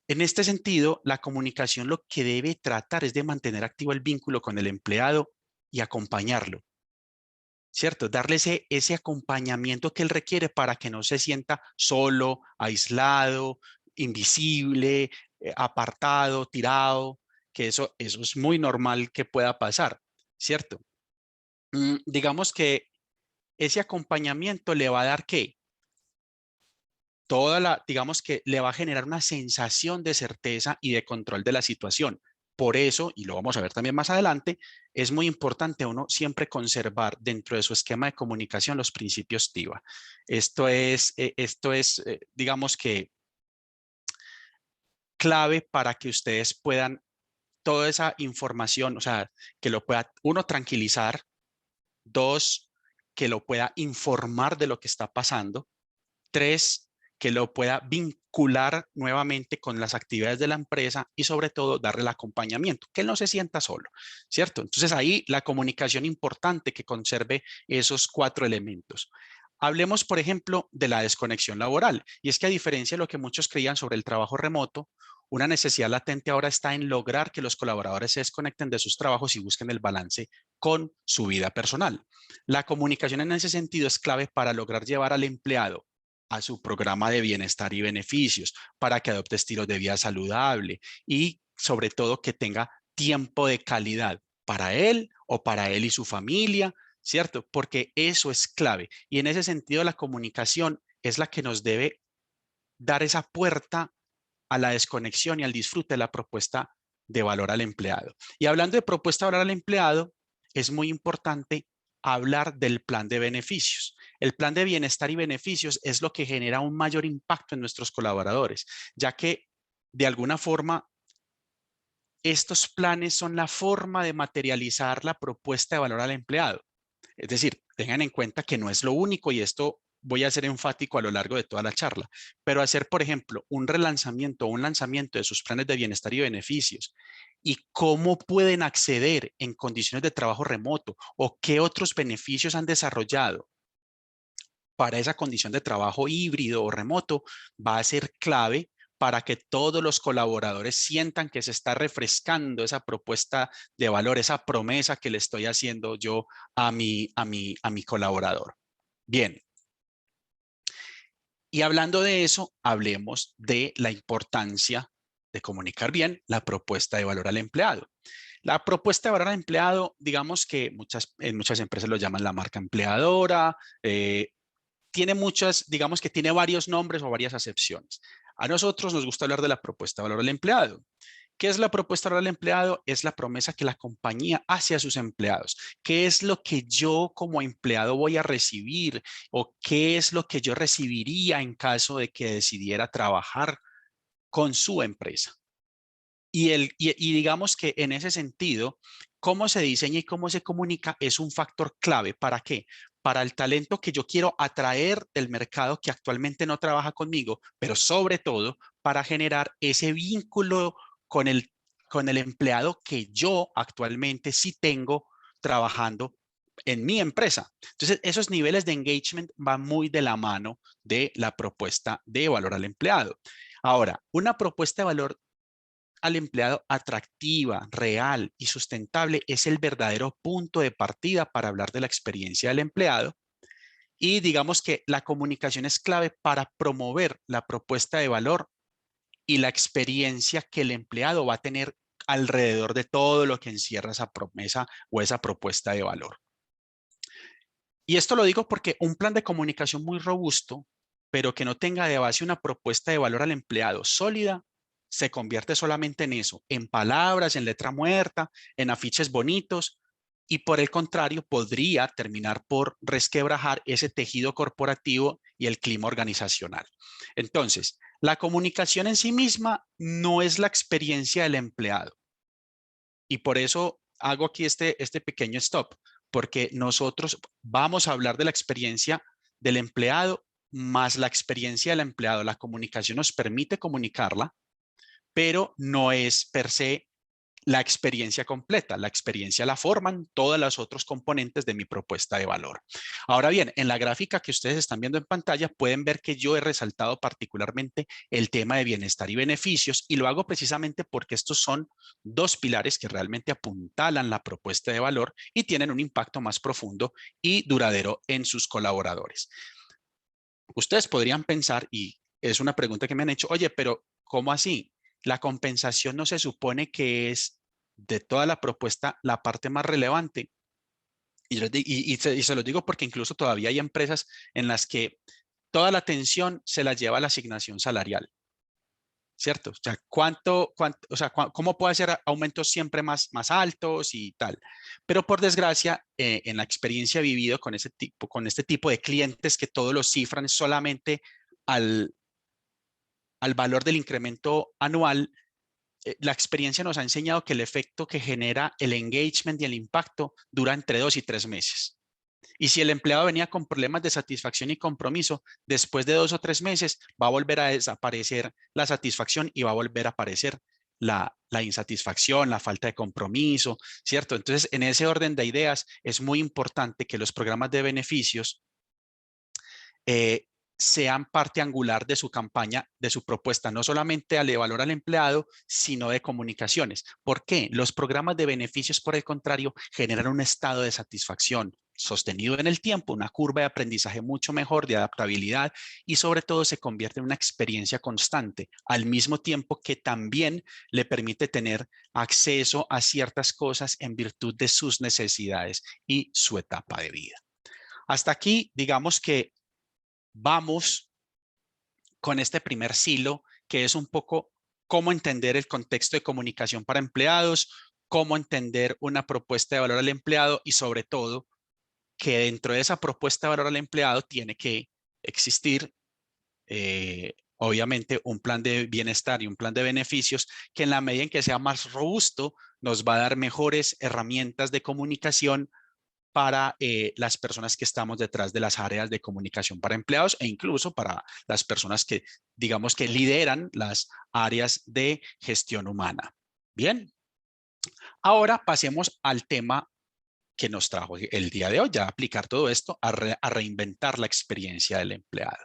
En este sentido, la comunicación lo que debe tratar es de mantener activo el vínculo con el empleado y acompañarlo, ¿cierto? Darle ese acompañamiento que él requiere para que no se sienta solo, aislado, invisible, apartado, tirado, que eso es muy normal que pueda pasar, ¿cierto? Digamos que ese acompañamiento le va a dar ¿qué? Digamos que le va a generar una sensación de certeza y de control de la situación. Por eso, y lo vamos a ver también más adelante, es muy importante uno siempre conservar dentro de su esquema de comunicación los principios TIVA. Esto es, digamos que clave para que ustedes puedan toda esa información, o sea, que lo pueda uno tranquilizar, dos, que lo pueda informar de lo que está pasando, tres, que lo pueda vincular nuevamente con las actividades de la empresa y sobre todo darle el acompañamiento, que él no se sienta solo, ¿cierto? Entonces ahí la comunicación importante que conserve esos 4 elementos. Hablemos, por ejemplo, de la desconexión laboral. Y es que a diferencia de lo que muchos creían sobre el trabajo remoto, una necesidad latente ahora está en lograr que los colaboradores se desconecten de sus trabajos y busquen el balance con su vida personal. La comunicación en ese sentido es clave para lograr llevar al empleado a su programa de bienestar y beneficios, para que adopte estilos de vida saludable y sobre todo que tenga tiempo de calidad para él o para él y su familia, ¿cierto? Porque eso es clave. Y en ese sentido la comunicación es la que nos debe dar esa puerta a la desconexión y al disfrute de la propuesta de valor al empleado. Y hablando de propuesta de valor al empleado, es muy importante hablar del plan de beneficios. El plan de bienestar y beneficios es lo que genera un mayor impacto en nuestros colaboradores, ya que de alguna forma estos planes son la forma de materializar la propuesta de valor al empleado. Es decir, tengan en cuenta que no es lo único y esto voy a ser enfático a lo largo de toda la charla, pero hacer, por ejemplo, un relanzamiento o un lanzamiento de sus planes de bienestar y beneficios y cómo pueden acceder en condiciones de trabajo remoto o qué otros beneficios han desarrollado para esa condición de trabajo híbrido o remoto va a ser clave para que todos los colaboradores sientan que se está refrescando esa propuesta de valor, esa promesa que le estoy haciendo yo a mi colaborador. Bien, y hablando de eso, hablemos de la importancia de comunicar bien la propuesta de valor al empleado. La propuesta de valor al empleado, digamos que en muchas empresas lo llaman la marca empleadora, tiene muchas, digamos que tiene varios nombres o varias acepciones. A nosotros nos gusta hablar de la propuesta de valor al empleado. ¿Qué es la propuesta de valor al empleado? Es la promesa que la compañía hace a sus empleados. ¿Qué es lo que yo como empleado voy a recibir o qué es lo que yo recibiría en caso de que decidiera trabajar con su empresa? Y digamos que en ese sentido, cómo se diseña y cómo se comunica es un factor clave. ¿Para qué? Para el talento que yo quiero atraer del mercado que actualmente no trabaja conmigo, pero sobre todo para generar ese vínculo con el, con el empleado que yo actualmente sí tengo trabajando en mi empresa. Entonces, esos niveles de engagement van muy de la mano de la propuesta de valor al empleado. Ahora, una propuesta de valor al empleado atractiva, real y sustentable es el verdadero punto de partida para hablar de la experiencia del empleado. Y digamos que la comunicación es clave para promover la propuesta de valor y la experiencia que el empleado va a tener alrededor de todo lo que encierra esa promesa o esa propuesta de valor. Y esto lo digo porque un plan de comunicación muy robusto, pero que no tenga de base una propuesta de valor al empleado sólida, se convierte solamente en eso, en palabras, en letra muerta, en afiches bonitos, y por el contrario podría terminar por resquebrajar ese tejido corporativo y el clima organizacional. Entonces, la comunicación en sí misma no es la experiencia del empleado. Y por eso hago aquí este pequeño stop, porque nosotros vamos a hablar de la experiencia del empleado más la experiencia del empleado. La comunicación nos permite comunicarla, pero no es per se la experiencia completa. La experiencia la forman todos los otros componentes de mi propuesta de valor. Ahora bien, en la gráfica que ustedes están viendo en pantalla pueden ver que yo he resaltado particularmente el tema de bienestar y beneficios y lo hago precisamente porque estos son dos pilares que realmente apuntalan la propuesta de valor y tienen un impacto más profundo y duradero en sus colaboradores. Ustedes podrían pensar, y es una pregunta que me han hecho, oye, pero ¿cómo así? La compensación no se supone que es de toda la propuesta la parte más relevante. Y se los digo porque incluso todavía hay empresas en las que toda la atención se la lleva la asignación salarial, ¿cierto? O sea, o sea, ¿cómo puede hacer aumentos siempre más altos y tal? Pero por desgracia, en la experiencia vivido con este tipo de clientes que todos los cifran solamente al, al valor del incremento anual, la experiencia nos ha enseñado que el efecto que genera el engagement y el impacto dura entre 2 y 3 meses. Y si el empleado venía con problemas de satisfacción y compromiso, después de 2 o 3 meses va a volver a desaparecer la satisfacción y va a volver a aparecer la insatisfacción, la falta de compromiso, ¿cierto? Entonces, en ese orden de ideas, es muy importante que los programas de beneficios eh, sean parte angular de su campaña, de su propuesta, no solamente de valor al empleado, sino de comunicaciones. ¿Por qué? Los programas de beneficios, por el contrario, generan un estado de satisfacción sostenido en el tiempo, una curva de aprendizaje mucho mejor, de adaptabilidad y sobre todo se convierte en una experiencia constante, al mismo tiempo que también le permite tener acceso a ciertas cosas en virtud de sus necesidades y su etapa de vida. Hasta aquí, digamos que vamos con este primer silo, que es un poco cómo entender el contexto de comunicación para empleados, cómo entender una propuesta de valor al empleado y sobre todo que dentro de esa propuesta de valor al empleado tiene que existir, obviamente, un plan de bienestar y un plan de beneficios que en la medida en que sea más robusto nos va a dar mejores herramientas de comunicación para las personas que estamos detrás de las áreas de comunicación para empleados e incluso para las personas que, digamos, que lideran las áreas de gestión humana. Bien, ahora pasemos al tema que nos trajo el día de hoy, ya aplicar todo esto a reinventar la experiencia del empleado.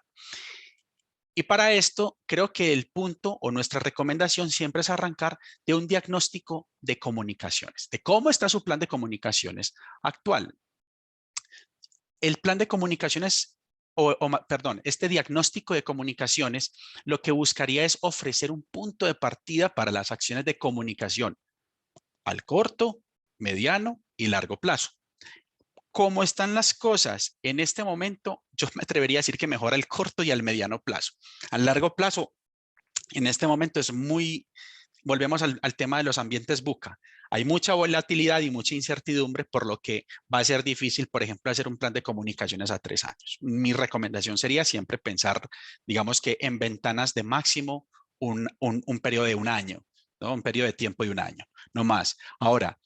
Y para esto, creo que el punto o nuestra recomendación siempre es arrancar de un diagnóstico de comunicaciones, de cómo está su plan de comunicaciones actual. El plan de comunicaciones, perdón, este diagnóstico de comunicaciones lo que buscaría es ofrecer un punto de partida para las acciones de comunicación al corto, mediano y largo plazo. ¿Cómo están las cosas en este momento? Yo me atrevería a decir que mejor al corto y al mediano plazo. Al largo plazo, en este momento es muy, volvemos al tema de los ambientes VUCA. Hay mucha volatilidad y mucha incertidumbre, por lo que va a ser difícil, por ejemplo, hacer un plan de comunicaciones a 3 años. Mi recomendación sería siempre pensar, digamos que en ventanas de máximo un periodo de un año, ¿no? Un periodo de tiempo de un año, no más. Ahora,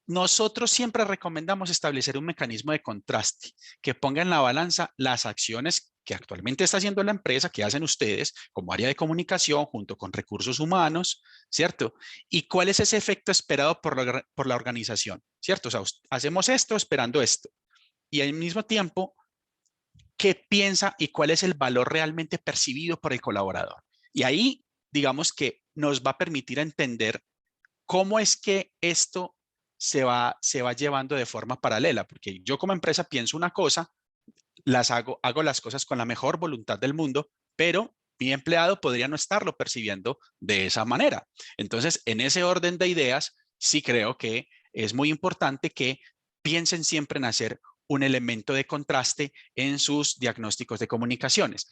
nosotros siempre recomendamos establecer un mecanismo de contraste que ponga en la balanza las acciones que actualmente está haciendo la empresa, que hacen ustedes como área de comunicación junto con recursos humanos, ¿cierto? Y cuál es ese efecto esperado por la organización, ¿cierto? O sea, hacemos esto esperando esto. Y al mismo tiempo, ¿qué piensa y cuál es el valor realmente percibido por el colaborador? Y ahí, digamos que nos va a permitir entender cómo es que esto se va llevando de forma paralela, porque yo como empresa pienso una cosa, hago las cosas con la mejor voluntad del mundo, pero mi empleado podría no estarlo percibiendo de esa manera. Entonces, en ese orden de ideas, sí creo que es muy importante que piensen siempre en hacer un elemento de contraste en sus diagnósticos de comunicaciones.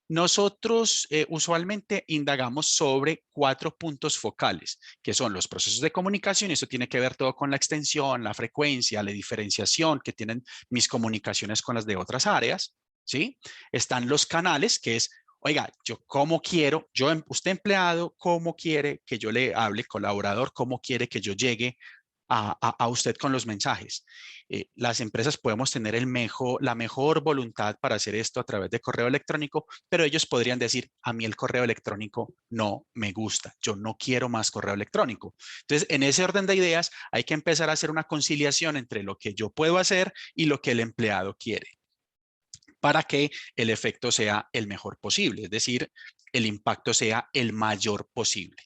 Nosotros usualmente indagamos sobre 4 puntos focales, que son los procesos de comunicación, y eso tiene que ver todo con la extensión, la frecuencia, la diferenciación que tienen mis comunicaciones con las de otras áreas, ¿sí? Están los canales, que es, oiga, yo cómo quiero, usted empleado, cómo quiere que yo le hable, colaborador, cómo quiere que yo llegue a usted con los mensajes. Las empresas podemos tener la mejor voluntad para hacer esto a través de correo electrónico, pero ellos podrían decir, a mí el correo electrónico no me gusta, yo no quiero más correo electrónico. Entonces, en ese orden de ideas, hay que empezar a hacer una conciliación entre lo que yo puedo hacer y lo que el empleado quiere para que el efecto sea el mejor posible, es decir, el impacto sea el mayor posible.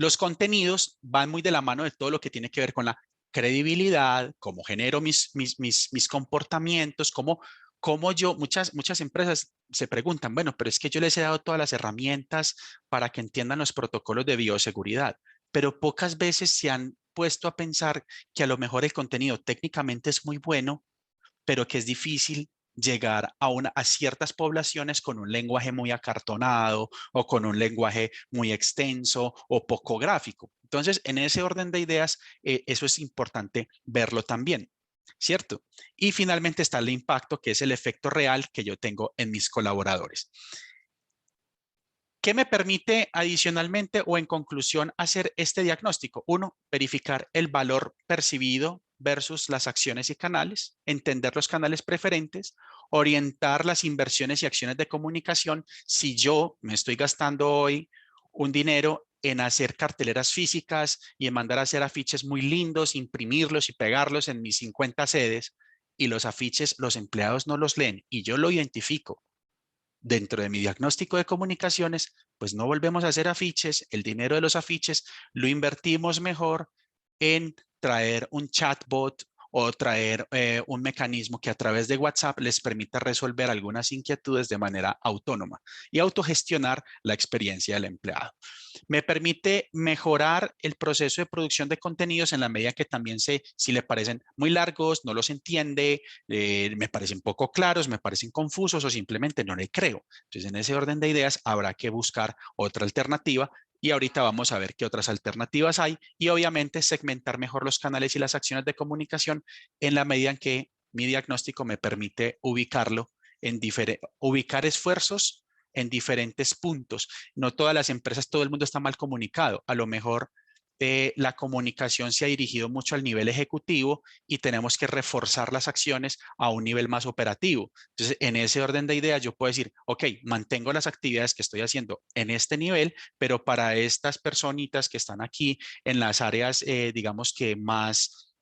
Los contenidos van muy de la mano de todo lo que tiene que ver con la credibilidad, cómo genero mis comportamientos, cómo yo, muchas empresas se preguntan, bueno, pero es que yo les he dado todas las herramientas para que entiendan los protocolos de bioseguridad, pero pocas veces se han puesto a pensar que a lo mejor el contenido técnicamente es muy bueno, pero que es difícil llegar a ciertas poblaciones con un lenguaje muy acartonado o con un lenguaje muy extenso o poco gráfico. Entonces, en ese orden de ideas, eso es importante verlo también, ¿cierto? Y finalmente está el impacto, que es el efecto real que yo tengo en mis colaboradores. ¿Qué me permite adicionalmente o en conclusión hacer este diagnóstico? Uno, verificar el valor percibido versus las acciones y canales, entender los canales preferentes, orientar las inversiones y acciones de comunicación. Si yo me estoy gastando hoy un dinero en hacer carteleras físicas y en mandar a hacer afiches muy lindos, imprimirlos y pegarlos en mis 50 sedes, y los afiches los empleados no los leen y yo lo identifico dentro de mi diagnóstico de comunicaciones, pues no volvemos a hacer afiches, el dinero de los afiches lo invertimos mejor en traer un chatbot o traer un mecanismo que a través de WhatsApp les permita resolver algunas inquietudes de manera autónoma y autogestionar la experiencia del empleado. Me permite mejorar el proceso de producción de contenidos en la medida que también sé si le parecen muy largos, no los entiende, me parecen poco claros, me parecen confusos o simplemente no le creo. Entonces, en ese orden de ideas habrá que buscar otra alternativa y ahorita vamos a ver qué otras alternativas hay y obviamente segmentar mejor los canales y las acciones de comunicación en la medida en que mi diagnóstico me permite ubicarlo ubicar esfuerzos en diferentes puntos. No todas las empresas, todo el mundo está mal comunicado. A lo mejor la comunicación se ha dirigido mucho al nivel ejecutivo y tenemos que reforzar las acciones a un nivel más operativo. Entonces, en ese orden de ideas, yo puedo decir, ok, mantengo las actividades que estoy haciendo en este nivel, pero para estas personitas que están aquí en las áreas, digamos que más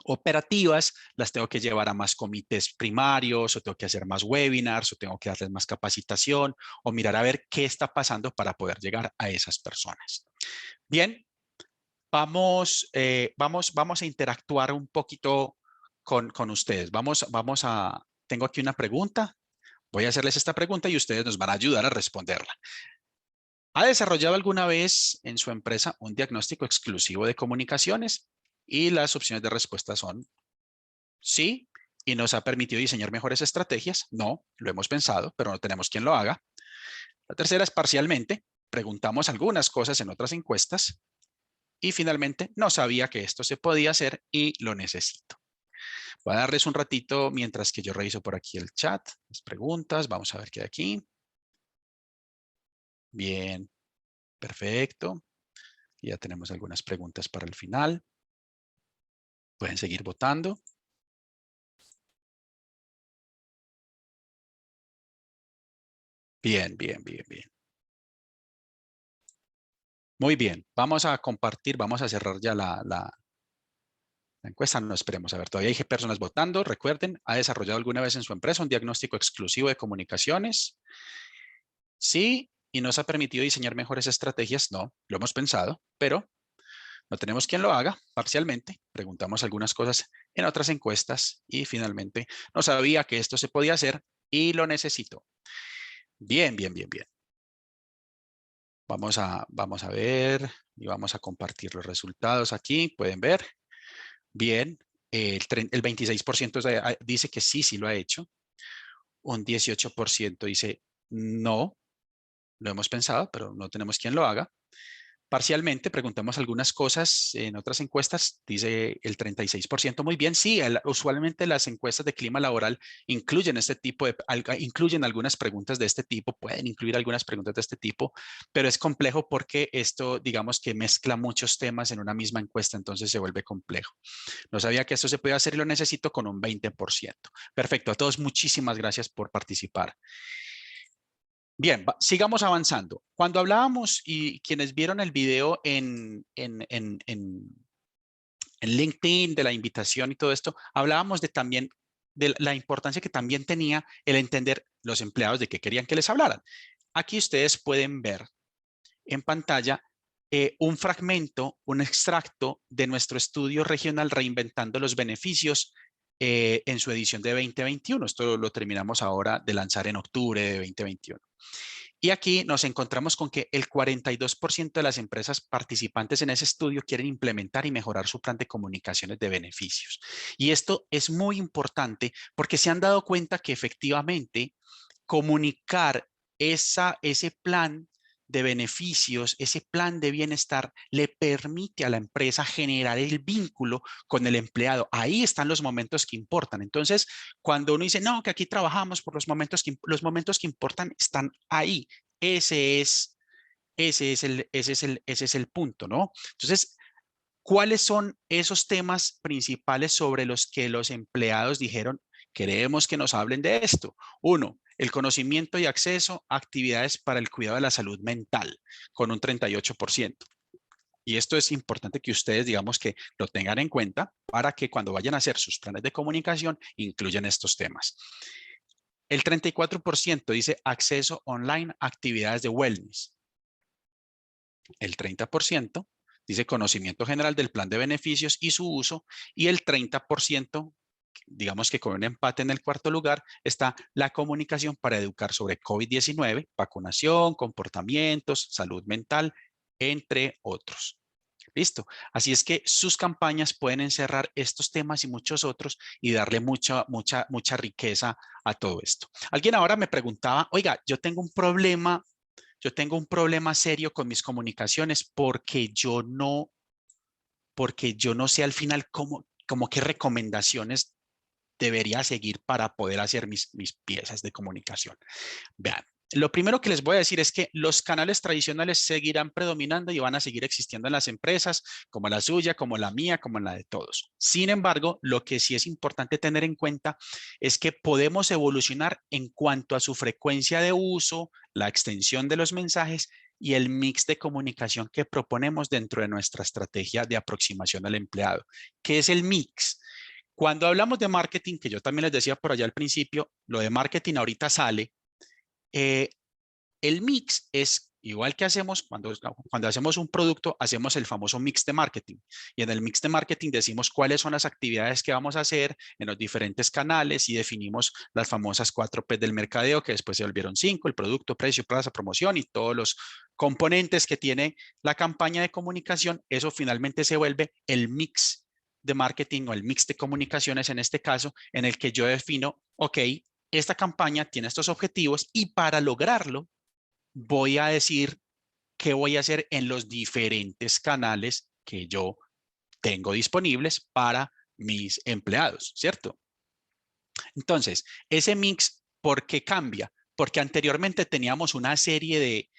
operativas, las tengo que llevar a más comités primarios o tengo que hacer más webinars o tengo que darles más capacitación o mirar a ver qué está pasando para poder llegar a esas personas. Bien, vamos a interactuar un poquito con ustedes. Tengo aquí una pregunta. Voy a hacerles esta pregunta y ustedes nos van a ayudar a responderla. ¿Ha desarrollado alguna vez en su empresa un diagnóstico exclusivo de comunicaciones? Y las opciones de respuesta son sí, y nos ha permitido diseñar mejores estrategias. No, lo hemos pensado, pero no tenemos quien lo haga. La tercera es parcialmente. Preguntamos algunas cosas en otras encuestas. Y finalmente, no sabía que esto se podía hacer y lo necesito. Voy a darles un ratito mientras que yo reviso por aquí el chat, las preguntas. Vamos a ver qué hay aquí. Bien, perfecto. Ya tenemos algunas preguntas para el final. Pueden seguir votando. Bien, bien, bien, bien. Muy bien, vamos a compartir, vamos a cerrar ya la encuesta. No esperemos, a ver, todavía hay personas votando. Recuerden, ¿ha desarrollado alguna vez en su empresa un diagnóstico exclusivo de comunicaciones? Sí, y nos ha permitido diseñar mejores estrategias. No, lo hemos pensado, pero no tenemos quien lo haga parcialmente. Preguntamos algunas cosas en otras encuestas y finalmente no sabía que esto se podía hacer y lo necesito. Bien, bien, bien, bien. Vamos a ver y vamos a compartir los resultados aquí. Pueden ver. Bien, el 26% dice que sí, sí lo ha hecho. Un 18% dice no, lo hemos pensado, pero no tenemos quien lo haga. Parcialmente, preguntamos algunas cosas en otras encuestas, dice el 36%. Muy bien, sí, usualmente las encuestas de clima laboral incluyen incluyen algunas preguntas de este tipo, pueden incluir algunas preguntas de este tipo, pero es complejo porque esto, digamos que mezcla muchos temas en una misma encuesta, entonces se vuelve complejo. No sabía que esto se podía hacer y lo necesito con un 20%. Perfecto, a todos muchísimas gracias por participar. Bien, sigamos avanzando. Cuando hablábamos, y quienes vieron el video en LinkedIn, de la invitación y todo esto, hablábamos también de la importancia que también tenía el entender los empleados de qué querían que les hablaran. Aquí ustedes pueden ver en pantalla un fragmento, un extracto de nuestro estudio regional Reinventando los Beneficios en su edición de 2021. Esto lo terminamos ahora de lanzar en octubre de 2021. Y aquí nos encontramos con que el 42% de las empresas participantes en ese estudio quieren implementar y mejorar su plan de comunicaciones de beneficios. Y esto es muy importante porque se han dado cuenta que efectivamente comunicar ese plan de beneficios, ese plan de bienestar, le permite a la empresa generar el vínculo con el empleado. Ahí están los momentos que importan. Entonces, cuando uno dice, no, que aquí trabajamos por los momentos que importan están ahí. Ese es el punto, ¿no? Entonces, ¿Cuáles son esos temas principales sobre los que los empleados dijeron, queremos que nos hablen de esto? Uno, el conocimiento y acceso a actividades para el cuidado de la salud mental, con un 38%. Y esto es importante que ustedes, digamos, que lo tengan en cuenta para que cuando vayan a hacer sus planes de comunicación incluyan estos temas. El 34% dice acceso online a actividades de wellness. El 30% dice conocimiento general del plan de beneficios y su uso. Y el 30%, digamos que con un empate en el cuarto lugar, está la comunicación para educar sobre COVID-19, vacunación, comportamientos, salud mental, entre otros. Listo. Así es que sus campañas pueden encerrar estos temas y muchos otros y darle mucha riqueza a todo esto. Alguien ahora me preguntaba, oiga, yo tengo un problema serio con mis comunicaciones porque yo no sé al final cómo qué recomendaciones debería seguir para poder hacer mis piezas de comunicación. Vean, lo primero que les voy a decir es que los canales tradicionales seguirán predominando y van a seguir existiendo en las empresas, como la suya, como la mía, como en la de todos. Sin embargo, lo que sí es importante tener en cuenta es que podemos evolucionar en cuanto a su frecuencia de uso, la extensión de los mensajes y el mix de comunicación que proponemos dentro de nuestra estrategia de aproximación al empleado. ¿Qué es el mix? Cuando hablamos de marketing, que yo también les decía por allá al principio, lo de marketing ahorita sale, eh, el mix es igual que hacemos cuando hacemos un producto, hacemos el famoso mix de marketing. Y en el mix de marketing decimos cuáles son las actividades que vamos a hacer en los diferentes canales y definimos las famosas 4P del mercadeo, que después se volvieron 5, el producto, precio, plaza, promoción y todos los componentes que tiene la campaña de comunicación. Eso finalmente se vuelve el mix de marketing o el mix de comunicaciones en este caso, en el que yo defino, ok, esta campaña tiene estos objetivos y para lograrlo voy a decir qué voy a hacer en los diferentes canales que yo tengo disponibles para mis empleados, ¿cierto? Entonces, ese mix, ¿por qué cambia? Porque anteriormente teníamos una serie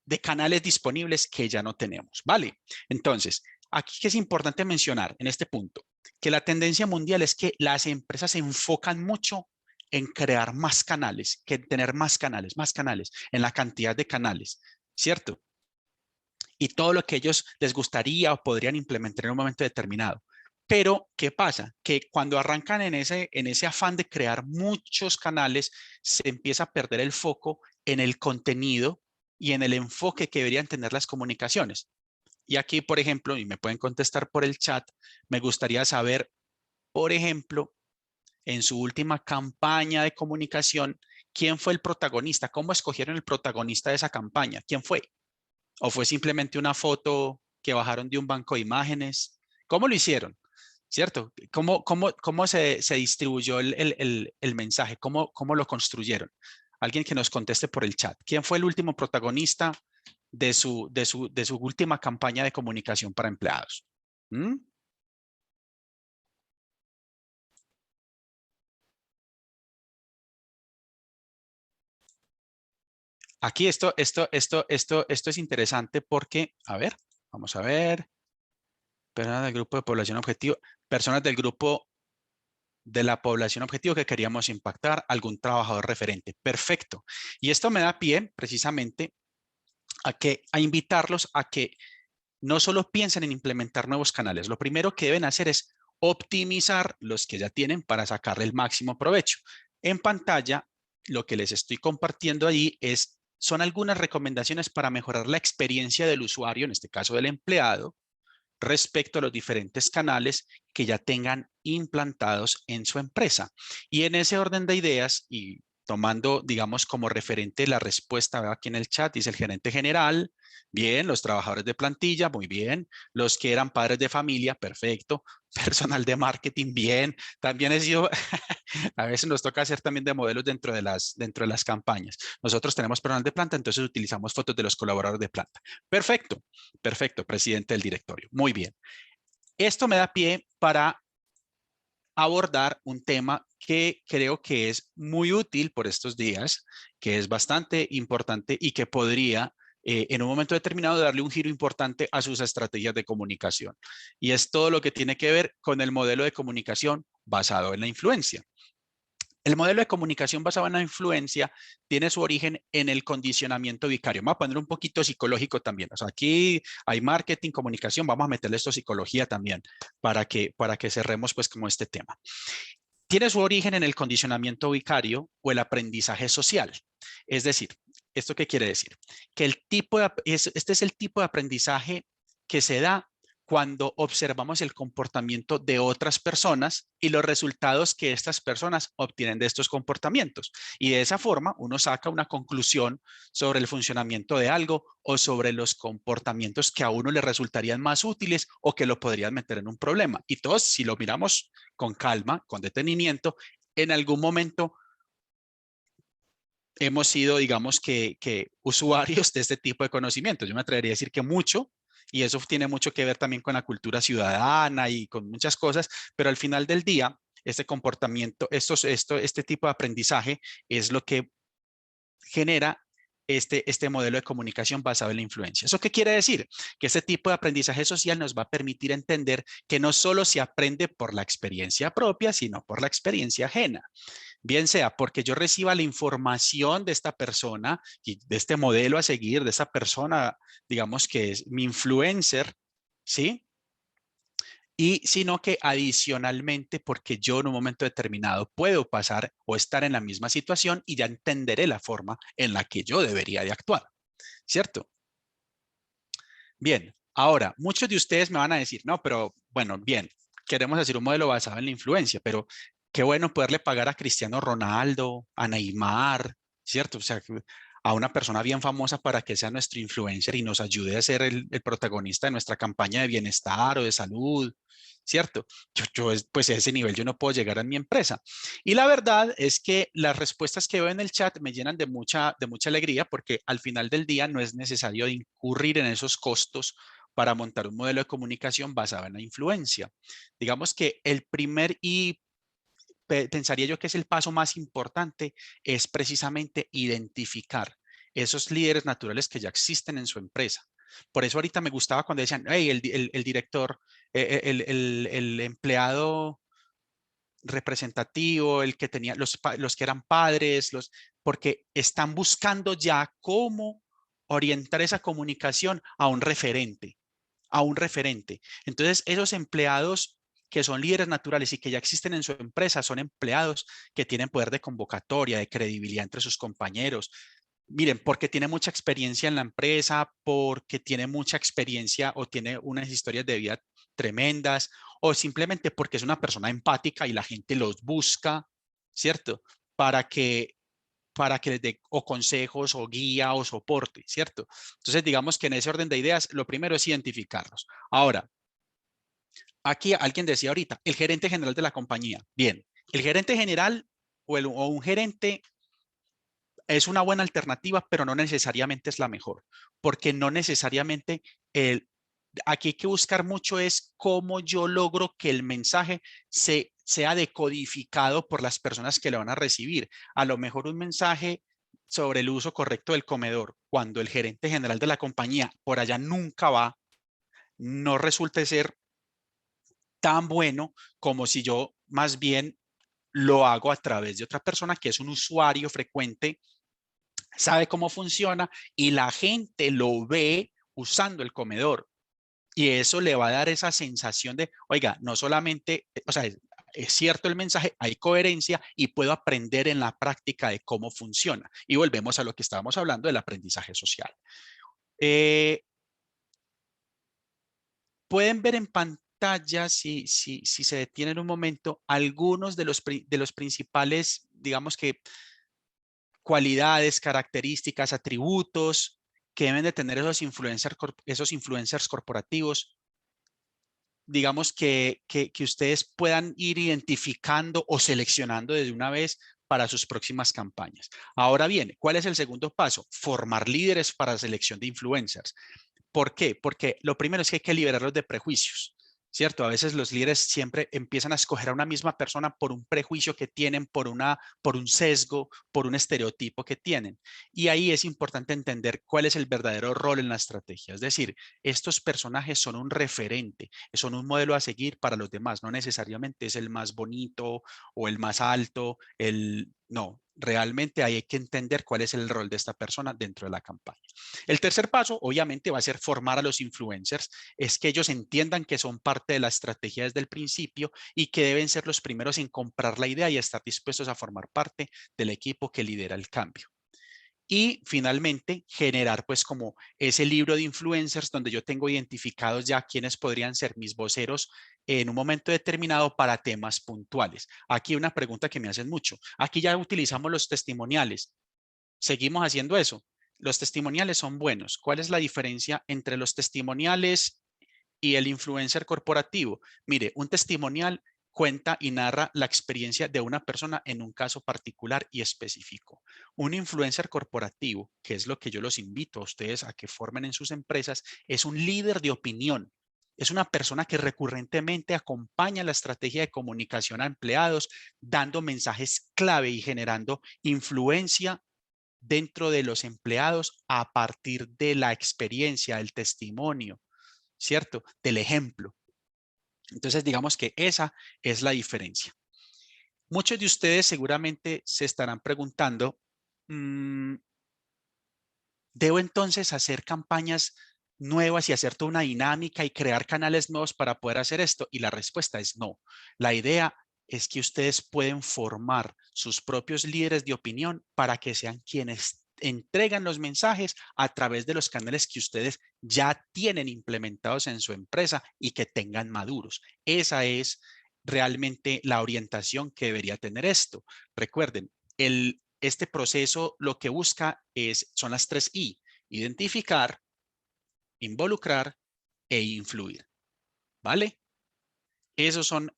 de canales disponibles que ya no tenemos, ¿vale? Entonces, aquí que es importante mencionar en este punto, que la tendencia mundial es que las empresas se enfocan mucho en crear más canales, que en tener más canales, en la cantidad de canales, ¿cierto? Y todo lo que ellos les gustaría o podrían implementar en un momento determinado. Pero, ¿qué pasa? Que cuando arrancan en ese afán de crear muchos canales, se empieza a perder el foco en el contenido y en el enfoque que deberían tener las comunicaciones. Y aquí, por ejemplo, y me pueden contestar por el chat, me gustaría saber, por ejemplo, en su última campaña de comunicación, ¿quién fue el protagonista? ¿Cómo escogieron el protagonista de esa campaña? ¿Quién fue? ¿O fue simplemente una foto que bajaron de un banco de imágenes? ¿Cómo lo hicieron? ¿Cierto? ¿Cómo se distribuyó el mensaje? ¿Cómo lo construyeron? Alguien que nos conteste por el chat. ¿Quién fue el último protagonista de su última campaña de comunicación para empleados? ¿Mm? Aquí esto es interesante porque, a ver, vamos a ver. Personas del grupo de población objetivo, personas del grupo de la población objetivo que queríamos impactar, algún trabajador referente. Perfecto. Y esto me da pie precisamente a invitarlos a que no solo piensen en implementar nuevos canales. Lo primero que deben hacer es optimizar los que ya tienen para sacarle el máximo provecho. En pantalla, lo que les estoy compartiendo ahí son algunas recomendaciones para mejorar la experiencia del usuario, en este caso del empleado, respecto a los diferentes canales que ya tengan implantados en su empresa. Y en ese orden de ideas y tomando, digamos, como referente la respuesta, veo aquí en el chat, dice el gerente general, bien, los trabajadores de plantilla, muy bien, los que eran padres de familia, perfecto, personal de marketing, bien, también he sido, a veces nos toca hacer también de modelos dentro de las campañas. Nosotros tenemos personal de planta, entonces utilizamos fotos de los colaboradores de planta. Perfecto, perfecto, presidente del directorio. Muy bien. Esto me da pie para abordar un tema que creo que es muy útil por estos días, que es bastante importante y que podría en un momento determinado darle un giro importante a sus estrategias de comunicación. Y es todo lo que tiene que ver con el modelo de comunicación basado en la influencia. El modelo de comunicación basado en la influencia tiene su origen en el condicionamiento vicario. Vamos a poner un poquito psicológico también. O sea, aquí hay marketing, comunicación, vamos a meterle esto psicología también para que cerremos pues como este tema. Tiene su origen en el condicionamiento vicario o el aprendizaje social. Es decir, ¿esto qué quiere decir? Que este es el tipo de aprendizaje que se da cuando observamos el comportamiento de otras personas y los resultados que estas personas obtienen de estos comportamientos. Y de esa forma uno saca una conclusión sobre el funcionamiento de algo o sobre los comportamientos que a uno le resultarían más útiles o que lo podrían meter en un problema. Y todos, si lo miramos con calma, con detenimiento, en algún momento hemos sido, digamos, que usuarios de este tipo de conocimientos. Yo me atrevería a decir que mucho, y eso tiene mucho que ver también con la cultura ciudadana y con muchas cosas, pero al final del día, este comportamiento, este tipo de aprendizaje es lo que genera este modelo de comunicación basado en la influencia. ¿Eso qué quiere decir? Que este tipo de aprendizaje social nos va a permitir entender que no solo se aprende por la experiencia propia, sino por la experiencia ajena. Bien sea porque yo reciba la información de esta persona y de este modelo a seguir, de esta persona, digamos que es mi influencer, ¿sí? Y sino que adicionalmente porque yo en un momento determinado puedo pasar o estar en la misma situación y ya entenderé la forma en la que yo debería de actuar, ¿cierto? Bien, ahora, muchos de ustedes me van a decir, no, pero bueno, bien, queremos hacer un modelo basado en la influencia, pero qué bueno poderle pagar a Cristiano Ronaldo, a Neymar, ¿cierto? O sea, a una persona bien famosa para que sea nuestro influencer y nos ayude a ser el protagonista de nuestra campaña de bienestar o de salud, ¿cierto? Pues a ese nivel yo no puedo llegar a mi empresa. Y la verdad es que las respuestas que veo en el chat me llenan de mucha alegría porque al final del día no es necesario incurrir en esos costos para montar un modelo de comunicación basado en la influencia. Digamos que el primer y pensaría yo que es el paso más importante, es precisamente identificar esos líderes naturales que ya existen en su empresa. Por eso ahorita me gustaba cuando decían, hey, el director, el empleado representativo, el que tenía los que eran padres, porque están buscando ya cómo orientar esa comunicación a un referente, a un referente. Entonces, esos empleados que son líderes naturales y que ya existen en su empresa, son empleados que tienen poder de convocatoria, de credibilidad entre sus compañeros. Miren, porque tiene mucha experiencia en la empresa, porque tiene mucha experiencia o tiene unas historias de vida tremendas, o simplemente porque es una persona empática y la gente los busca, ¿cierto? Para que les dé o consejos o guía o soporte, ¿cierto? Entonces, digamos que en ese orden de ideas, lo primero es identificarlos. Ahora, aquí alguien decía ahorita, el gerente general de la compañía. Bien, el gerente general o un gerente es una buena alternativa, pero no necesariamente es la mejor, porque no necesariamente aquí hay que buscar mucho es cómo yo logro que el mensaje sea decodificado por las personas que lo van a recibir. A lo mejor un mensaje sobre el uso correcto del comedor, cuando el gerente general de la compañía por allá nunca va, no resulte ser tan bueno como si yo más bien lo hago a través de otra persona que es un usuario frecuente, sabe cómo funciona y la gente lo ve usando el comedor. Y eso le va a dar esa sensación de, oiga, no solamente, o sea, es cierto el mensaje, hay coherencia y puedo aprender en la práctica de cómo funciona. Y volvemos a lo que estábamos hablando del aprendizaje social. Eh, Pueden ver en pantalla, si se detienen un momento, algunos de los principales, digamos que, cualidades, características, atributos que deben de tener esos influencers corporativos, digamos que ustedes puedan ir identificando o seleccionando desde una vez para sus próximas campañas. Ahora bien, ¿cuál es el segundo paso? Formar líderes para selección de influencers. ¿Por qué? Porque lo primero es que hay que liberarlos de prejuicios. ¿cierto? A veces los líderes siempre empiezan a escoger a una misma persona por un prejuicio que tienen, por un sesgo, por un estereotipo que tienen. Y ahí es importante entender cuál es el verdadero rol en la estrategia. Es decir, estos personajes son un referente, son un modelo a seguir para los demás. No necesariamente es el más bonito o el más alto, no. Realmente hay que entender cuál es el rol de esta persona dentro de la campaña. El tercer paso, obviamente, va a ser formar a los influencers, es que ellos entiendan que son parte de la estrategia desde el principio y que deben ser los primeros en comprar la idea y estar dispuestos a formar parte del equipo que lidera el cambio. Y finalmente, generar pues como ese libro de influencers donde yo tengo identificados ya quiénes podrían ser mis voceros en un momento determinado para temas puntuales. Aquí una pregunta que me hacen mucho. Aquí ya utilizamos los testimoniales. ¿Seguimos haciendo eso? Los testimoniales son buenos. ¿Cuál es la diferencia entre los testimoniales y el influencer corporativo? Mire, un testimonial cuenta y narra la experiencia de una persona en un caso particular y específico. Un influencer corporativo, que es lo que yo los invito a ustedes a que formen en sus empresas, es un líder de opinión. Es una persona que recurrentemente acompaña la estrategia de comunicación a empleados, dando mensajes clave y generando influencia dentro de los empleados a partir de la experiencia, del testimonio, ¿cierto? Del ejemplo. Entonces, digamos que esa es la diferencia. Muchos de ustedes seguramente se estarán preguntando, ¿debo entonces hacer campañas nuevas y hacer toda una dinámica y crear canales nuevos para poder hacer esto? Y la respuesta es no. La idea es que ustedes pueden formar sus propios líderes de opinión para que sean quienes entregan los mensajes a través de los canales que ustedes ya tienen implementados en su empresa y que tengan maduros. Esa es realmente la orientación que debería tener esto. Recuerden, este proceso lo que busca son las 3 I: identificar, involucrar e influir. ¿Vale? Esos son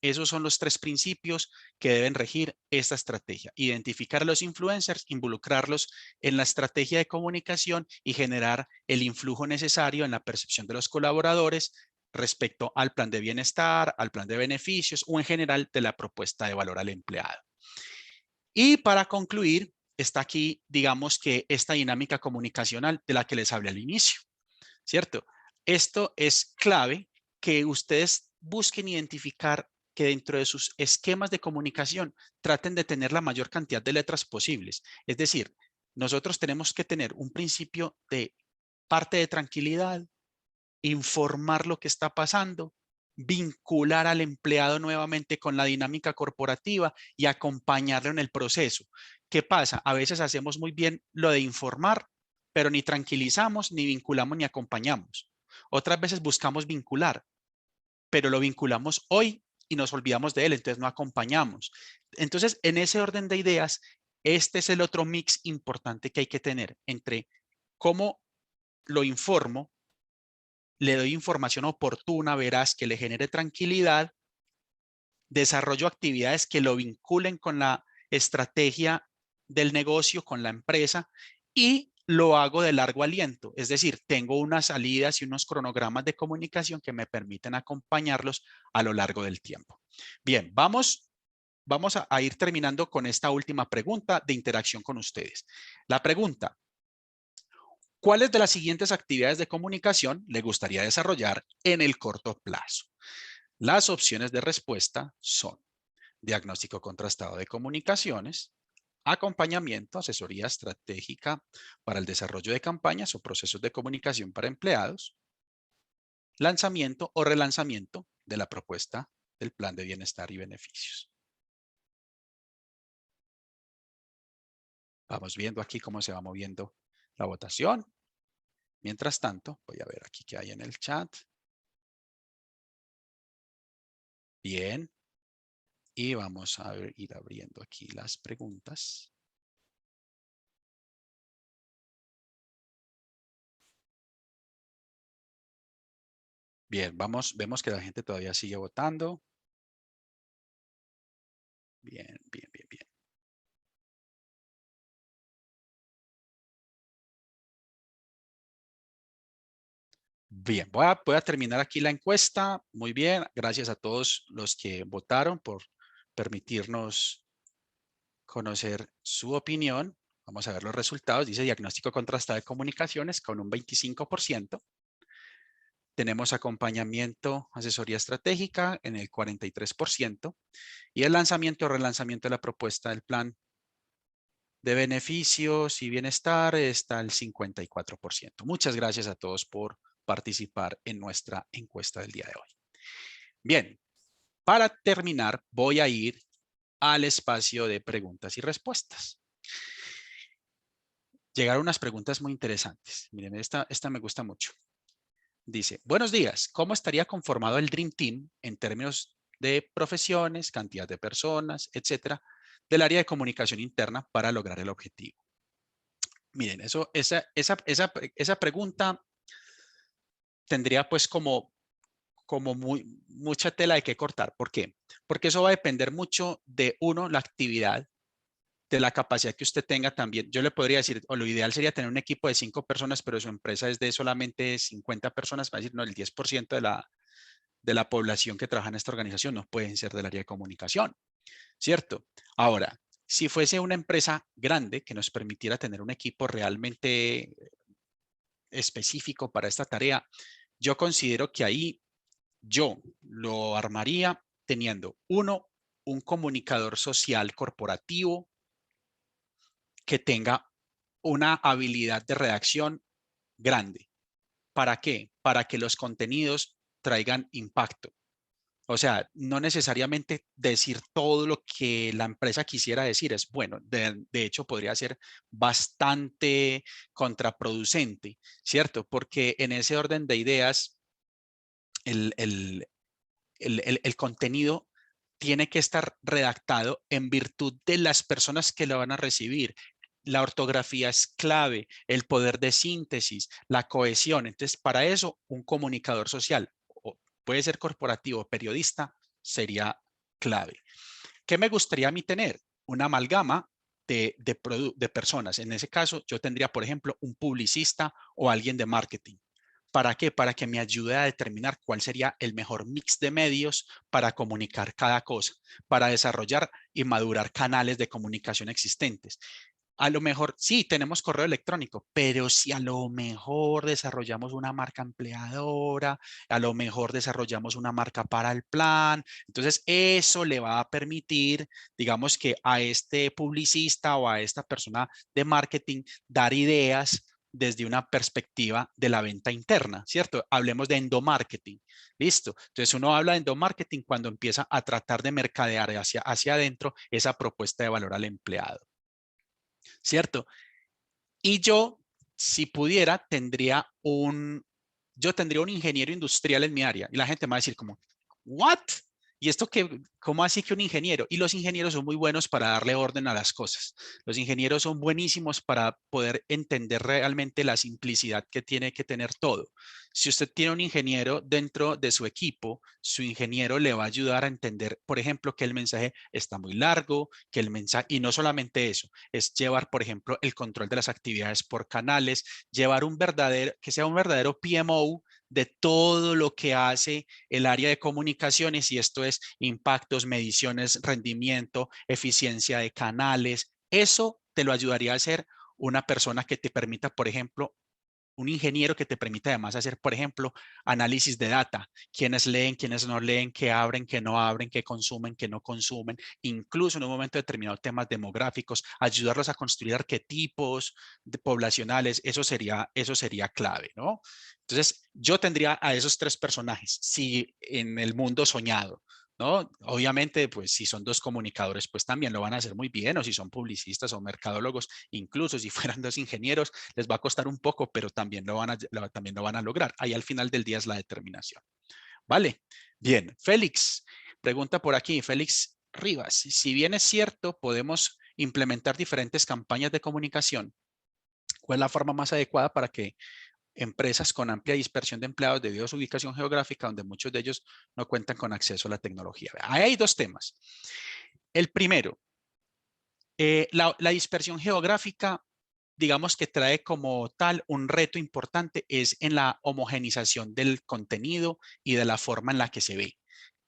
los 3 principios que deben regir esta estrategia. Identificar a los influencers, involucrarlos en la estrategia de comunicación y generar el influjo necesario en la percepción de los colaboradores respecto al plan de bienestar, al plan de beneficios o en general de la propuesta de valor al empleado. Y para concluir, está aquí, digamos que esta dinámica comunicacional de la que les hablé al inicio, ¿cierto? Esto es clave, que ustedes busquen identificar que dentro de sus esquemas de comunicación traten de tener la mayor cantidad de letras posibles. Es decir, nosotros tenemos que tener un principio de parte de tranquilidad, informar lo que está pasando, vincular al empleado nuevamente con la dinámica corporativa y acompañarlo en el proceso. ¿Qué pasa? A veces hacemos muy bien lo de informar, pero ni tranquilizamos, ni vinculamos, ni acompañamos. Otras veces buscamos vincular, pero lo vinculamos hoy y nos olvidamos de él, entonces no acompañamos. Entonces, en ese orden de ideas, este es el otro mix importante que hay que tener entre cómo lo informo, le doy información oportuna, veraz, que le genere tranquilidad, desarrollo actividades que lo vinculen con la estrategia del negocio, con la empresa, y lo hago de largo aliento. Es decir, tengo unas salidas y unos cronogramas de comunicación que me permiten acompañarlos a lo largo del tiempo. Bien, vamos a ir terminando con esta última pregunta de interacción con ustedes. La pregunta: ¿cuáles de las siguientes actividades de comunicación le gustaría desarrollar en el corto plazo? Las opciones de respuesta son diagnóstico contrastado de comunicaciones, acompañamiento, asesoría estratégica para el desarrollo de campañas o procesos de comunicación para empleados, lanzamiento o relanzamiento de la propuesta del plan de bienestar y beneficios. Vamos viendo aquí cómo se va moviendo la votación. Mientras tanto, voy a ver aquí qué hay en el chat. Bien. Y vamos a ir abriendo aquí las preguntas. Bien, vemos que la gente todavía sigue votando. Bien, bien, bien, bien. Bien, voy a terminar aquí la encuesta. Muy bien, gracias a todos los que votaron por permitirnos conocer su opinión. Vamos a ver los resultados. Dice diagnóstico contrastado de comunicaciones con un 25%. Tenemos acompañamiento, asesoría estratégica en el 43%. Y el lanzamiento o relanzamiento de la propuesta del plan de beneficios y bienestar está al 54%. Muchas gracias a todos por participar en nuestra encuesta del día de hoy. Bien, para terminar, voy a ir al espacio de preguntas y respuestas. Llegaron unas preguntas muy interesantes. Miren, esta me gusta mucho. Dice, buenos días, ¿cómo estaría conformado el Dream Team en términos de profesiones, cantidad de personas, etcétera, del área de comunicación interna para lograr el objetivo? Miren, esa pregunta tendría pues como mucha tela de qué cortar. ¿Por qué? Porque eso va a depender mucho de uno, la actividad, de la capacidad que usted tenga también. Yo le podría decir, o lo ideal sería tener un equipo de 5 personas, pero su empresa es de solamente 50 personas, va a decir, no, el 10% de la población que trabaja en esta organización no pueden ser del área de comunicación, ¿cierto? Ahora, si fuese una empresa grande que nos permitiera tener un equipo realmente específico para esta tarea, yo considero que ahí yo lo armaría teniendo, uno, un comunicador social corporativo que tenga una habilidad de redacción grande. ¿Para qué? Para que los contenidos traigan impacto. O sea, no necesariamente decir todo lo que la empresa quisiera decir es bueno. De hecho, podría ser bastante contraproducente, ¿cierto? Porque en ese orden de ideas, el, el, el contenido tiene que estar redactado en virtud de las personas que lo van a recibir. La ortografía es clave, el poder de síntesis, la cohesión. Entonces, para eso, un comunicador social, o puede ser corporativo, periodista, sería clave. ¿Qué me gustaría a mí tener? Una amalgama de personas. En ese caso, yo tendría, por ejemplo, un publicista o alguien de marketing. ¿Para qué? Para que me ayude a determinar cuál sería el mejor mix de medios para comunicar cada cosa, para desarrollar y madurar canales de comunicación existentes. A lo mejor, sí, tenemos correo electrónico, pero si a lo mejor desarrollamos una marca empleadora, a lo mejor desarrollamos una marca para el plan, entonces eso le va a permitir, digamos que a este publicista o a esta persona de marketing dar ideas desde una perspectiva de la venta interna, ¿cierto? Hablemos de endomarketing, ¿listo? Entonces uno habla de endomarketing cuando empieza a tratar de mercadear hacia adentro esa propuesta de valor al empleado. ¿Cierto? Y yo, si pudiera, yo tendría un ingeniero industrial en mi área. Y la gente me va a decir como, ¿what? ¿Y esto qué? ¿Cómo así que un ingeniero? Y los ingenieros son muy buenos para darle orden a las cosas. Los ingenieros son buenísimos para poder entender realmente la simplicidad que tiene que tener todo. Si usted tiene un ingeniero dentro de su equipo, su ingeniero le va a ayudar a entender, por ejemplo, que el mensaje está muy largo, que el mensaje, y no solamente eso, es llevar, por ejemplo, el control de las actividades por canales, llevar que sea un verdadero PMO de todo lo que hace el área de comunicaciones, y esto es impactos, mediciones, rendimiento, eficiencia de canales. Eso te lo ayudaría a hacer una persona que te permita, por ejemplo, un ingeniero que te permita además hacer, por ejemplo, análisis de data, quiénes leen, quiénes no leen, qué abren, qué no abren, qué consumen, qué no consumen, incluso en un momento determinado temas demográficos, ayudarlos a construir arquetipos poblacionales, eso sería clave, ¿no? Entonces, yo tendría a esos tres personajes, si en el mundo soñado, ¿no? Obviamente, pues si son dos comunicadores, pues también lo van a hacer muy bien, o si son publicistas o mercadólogos, incluso si fueran dos ingenieros, les va a costar un poco, pero también también lo van a lograr. Ahí al final del día es la determinación. ¿Vale? Bien, Félix, pregunta por aquí, Félix Rivas, si bien es cierto, podemos implementar diferentes campañas de comunicación, ¿cuál es la forma más adecuada para que empresas con amplia dispersión de empleados debido a su ubicación geográfica, donde muchos de ellos no cuentan con acceso a la tecnología? Ahí hay dos temas. El primero, la dispersión geográfica digamos que trae como tal un reto importante es en la homogenización del contenido y de la forma en la que se ve,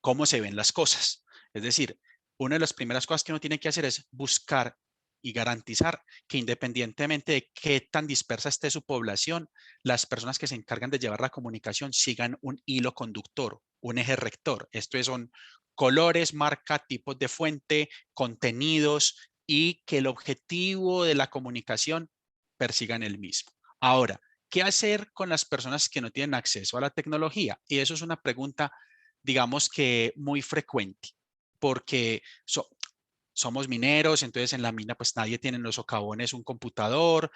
cómo se ven las cosas. Es decir, una de las primeras cosas que uno tiene que hacer es buscar y garantizar que independientemente de qué tan dispersa esté su población, las personas que se encargan de llevar la comunicación sigan un hilo conductor, un eje rector. Esto son colores, marca, tipos de fuente, contenidos y que el objetivo de la comunicación persigan el mismo. Ahora, ¿qué hacer con las personas que no tienen acceso a la tecnología? Y eso es una pregunta, digamos que muy frecuente, porque somos mineros, entonces en la mina pues nadie tiene en los socavones un computador.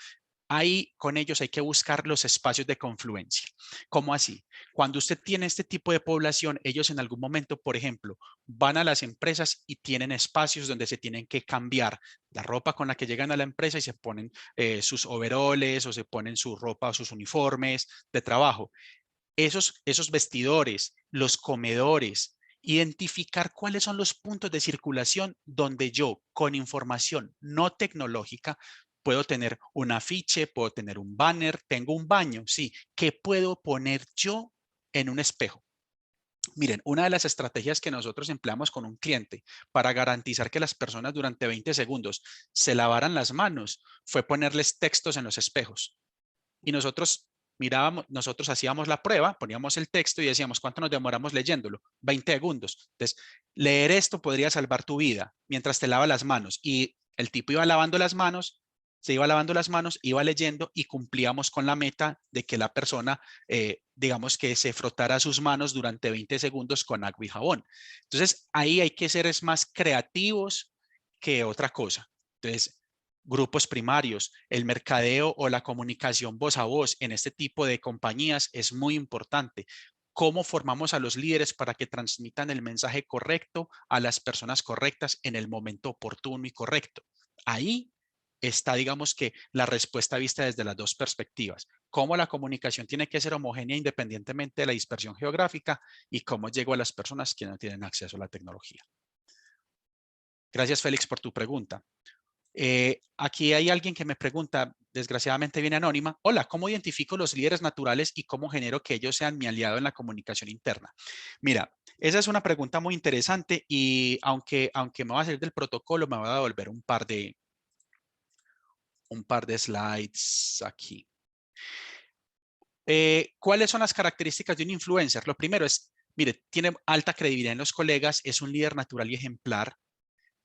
Ahí con ellos hay que buscar los espacios de confluencia. ¿Cómo así? Cuando usted tiene este tipo de población, ellos en algún momento, por ejemplo, van a las empresas y tienen espacios donde se tienen que cambiar la ropa con la que llegan a la empresa y se ponen sus overoles o se ponen su ropa o sus uniformes de trabajo. Esos vestidores, los comedores, identificar cuáles son los puntos de circulación donde yo, con información no tecnológica, puedo tener un afiche, puedo tener un banner, tengo un baño, sí, ¿qué puedo poner yo en un espejo? Miren, una de las estrategias que nosotros empleamos con un cliente para garantizar que las personas durante 20 segundos se lavaran las manos fue ponerles textos en los espejos. Y nosotros mirábamos, nosotros hacíamos la prueba, poníamos el texto y decíamos, ¿cuánto nos demoramos leyéndolo? 20 segundos. Entonces, leer esto podría salvar tu vida mientras te lava las manos. Y el tipo iba lavando las manos, se iba lavando las manos, iba leyendo y cumplíamos con la meta de que la persona, digamos que se frotara sus manos durante 20 segundos con agua y jabón. Entonces, ahí hay que ser es más creativos que otra cosa. Entonces, grupos primarios, el mercadeo o la comunicación voz a voz en este tipo de compañías es muy importante. ¿Cómo formamos a los líderes para que transmitan el mensaje correcto a las personas correctas en el momento oportuno y correcto? Ahí está, digamos que, la respuesta vista desde las dos perspectivas. Cómo la comunicación tiene que ser homogénea independientemente de la dispersión geográfica y cómo llego a las personas que no tienen acceso a la tecnología. Gracias, Félix, por tu pregunta. Aquí hay alguien que me pregunta, desgraciadamente viene anónima, hola, ¿cómo identifico los líderes naturales y cómo genero que ellos sean mi aliado en la comunicación interna? Mira, esa es una pregunta muy interesante y aunque me va a salir del protocolo, me va a devolver un par de slides aquí. ¿Cuáles son las características de un influencer? Lo primero es, mire, tiene alta credibilidad en los colegas, es un líder natural y ejemplar,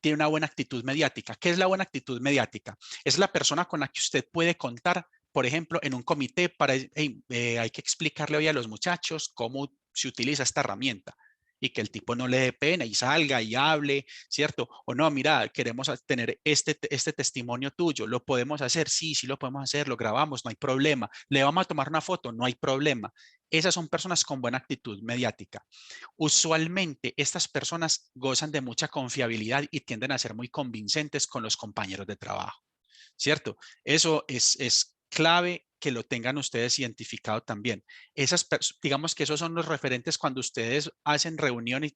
tiene una buena actitud mediática. ¿Qué es la buena actitud mediática? Es la persona con la que usted puede contar, por ejemplo, en un comité para, hey, hay que explicarle hoy a los muchachos cómo se utiliza esta herramienta y que el tipo no le dé pena y salga y hable, ¿cierto? O no, mira, queremos tener este testimonio tuyo, ¿lo podemos hacer? Sí, sí lo podemos hacer, lo grabamos, no hay problema. ¿Le vamos a tomar una foto? No hay problema. Esas son personas con buena actitud mediática. Usualmente estas personas gozan de mucha confiabilidad y tienden a ser muy convincentes con los compañeros de trabajo, ¿cierto? Eso es clave que lo tengan ustedes identificado también. Digamos que esos son los referentes cuando ustedes hacen reuniones,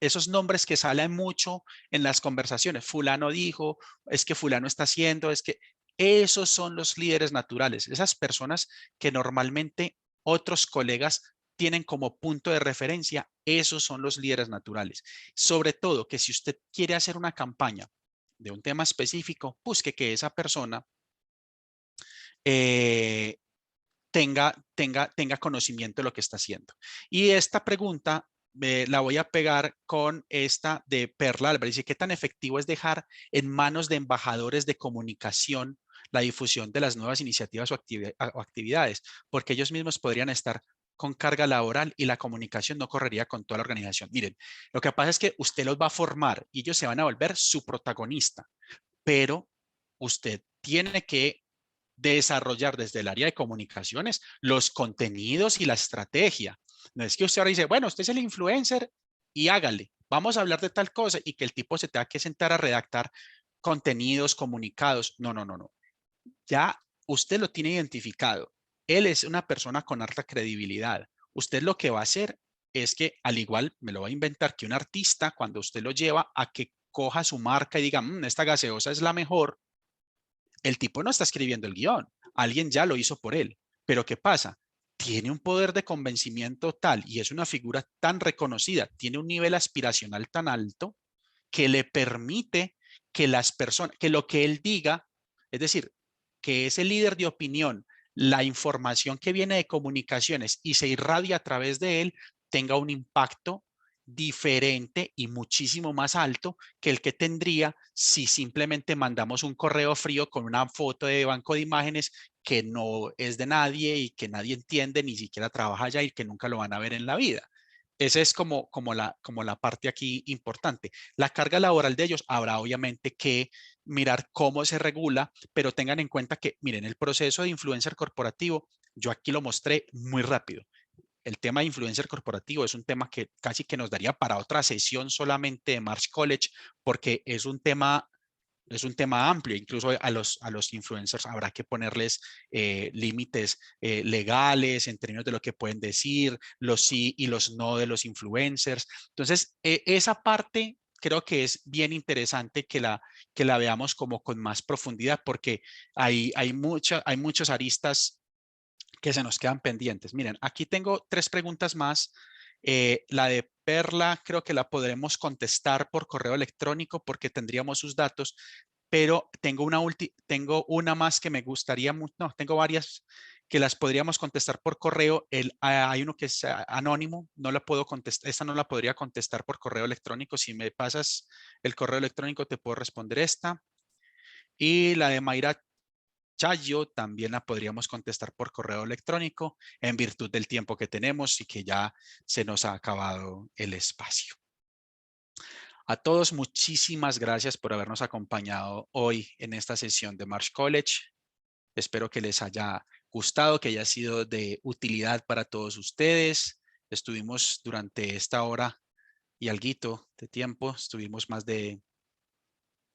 esos nombres que salen mucho en las conversaciones. Fulano dijo, es que fulano está haciendo, es que esos son los líderes naturales, esas personas que normalmente otros colegas tienen como punto de referencia, esos son los líderes naturales. Sobre todo que si usted quiere hacer una campaña de un tema específico, busque que esa persona eh, tenga conocimiento de lo que está haciendo. Y esta pregunta la voy a pegar con esta de Perla Álvarez. Dice, ¿qué tan efectivo es dejar en manos de embajadores de comunicación la difusión de las nuevas iniciativas o actividades? Porque ellos mismos podrían estar con carga laboral y la comunicación no correría con toda la organización. Miren, lo que pasa es que usted los va a formar y ellos se van a volver su protagonista, pero usted tiene que desarrollar desde el área de comunicaciones los contenidos y la estrategia. No es que usted ahora dice, bueno, usted es el influencer y hágale, vamos a hablar de tal cosa y que el tipo se tenga que sentar a redactar contenidos, comunicados. No, no, no, no. Ya usted lo tiene identificado. Él es una persona con alta credibilidad. Usted lo que va a hacer es que, al igual, me lo va a inventar, que un artista, cuando usted lo lleva a que coja su marca y diga, esta gaseosa es la mejor, El tipo no está escribiendo el guión, alguien ya lo hizo por él. Pero ¿qué pasa? Tiene un poder de convencimiento tal y es una figura tan reconocida, tiene un nivel aspiracional tan alto que le permite que las personas, que lo que él diga, es decir, que ese líder de opinión, la información que viene de comunicaciones y se irradia a través de él, tenga un impacto diferente y muchísimo más alto que el que tendría si simplemente mandamos un correo frío con una foto de banco de imágenes que no es de nadie y que nadie entiende, ni siquiera trabaja allá y que nunca lo van a ver en la vida. Esa es como la parte aquí importante. La carga laboral de ellos habrá obviamente que mirar cómo se regula, pero tengan en cuenta que, miren, el proceso de influencer corporativo, yo aquí lo mostré muy rápido. El tema de influencer corporativo es un tema que casi que nos daría para otra sesión solamente de March College, porque es un tema amplio, incluso a los influencers habrá que ponerles límites legales en términos de lo que pueden decir, los sí y los no de los influencers. Entonces, esa parte creo que es bien interesante que la veamos como con más profundidad porque hay muchos aristas que se nos quedan pendientes. Miren, aquí tengo 3 preguntas más. La de Perla creo que la podremos contestar por correo electrónico porque tendríamos sus datos, pero tengo una más que me gustaría, no, tengo varias que las podríamos contestar por correo. Hay uno que es anónimo, no la puedo contestar, esta no la podría contestar por correo electrónico. Si me pasas el correo electrónico te puedo responder esta. Y la de Mayra Chayo también la podríamos contestar por correo electrónico en virtud del tiempo que tenemos y que ya se nos ha acabado el espacio. A todos, muchísimas gracias por habernos acompañado hoy en esta sesión de March College. Espero que les haya gustado, que haya sido de utilidad para todos ustedes. Estuvimos durante esta hora y alguito de tiempo, estuvimos más de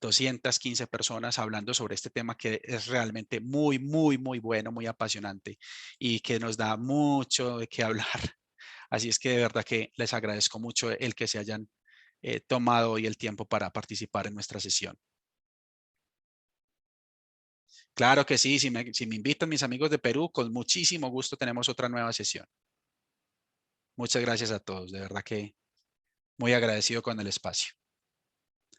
215 personas hablando sobre este tema que es realmente muy bueno, muy apasionante y que nos da mucho de qué hablar. Así es que de verdad que les agradezco mucho el que se hayan tomado hoy el tiempo para participar en nuestra sesión. Claro que sí, si me invitan mis amigos de Perú, con muchísimo gusto tenemos otra nueva sesión. Muchas gracias a todos, de verdad que muy agradecido con el espacio.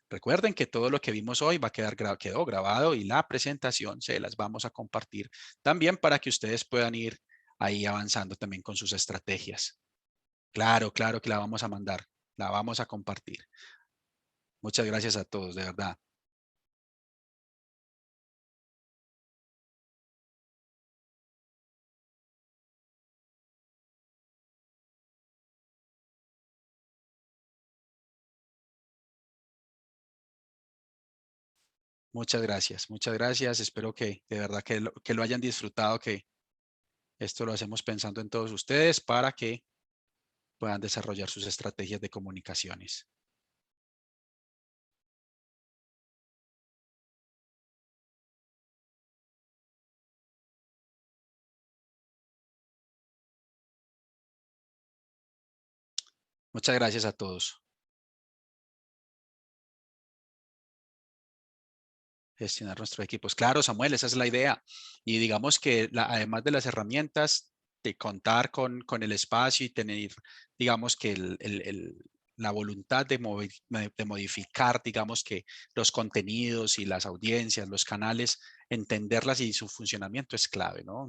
Recuerden que todo lo que vimos hoy va a quedó grabado y la presentación se las vamos a compartir también para que ustedes puedan ir ahí avanzando también con sus estrategias. Claro que la vamos a mandar, la vamos a compartir. Muchas gracias a todos, de verdad. Muchas gracias, muchas gracias. Espero que de verdad que lo hayan disfrutado, que esto lo hacemos pensando en todos ustedes para que puedan desarrollar sus estrategias de comunicaciones. Muchas gracias a todos. Gestionar nuestros equipos. Claro, Samuel, esa es la idea. Y digamos que además de las herramientas, de contar con el espacio y tener, digamos que la voluntad de modificar, digamos que los contenidos y las audiencias, los canales, entenderlas y su funcionamiento es clave, ¿no?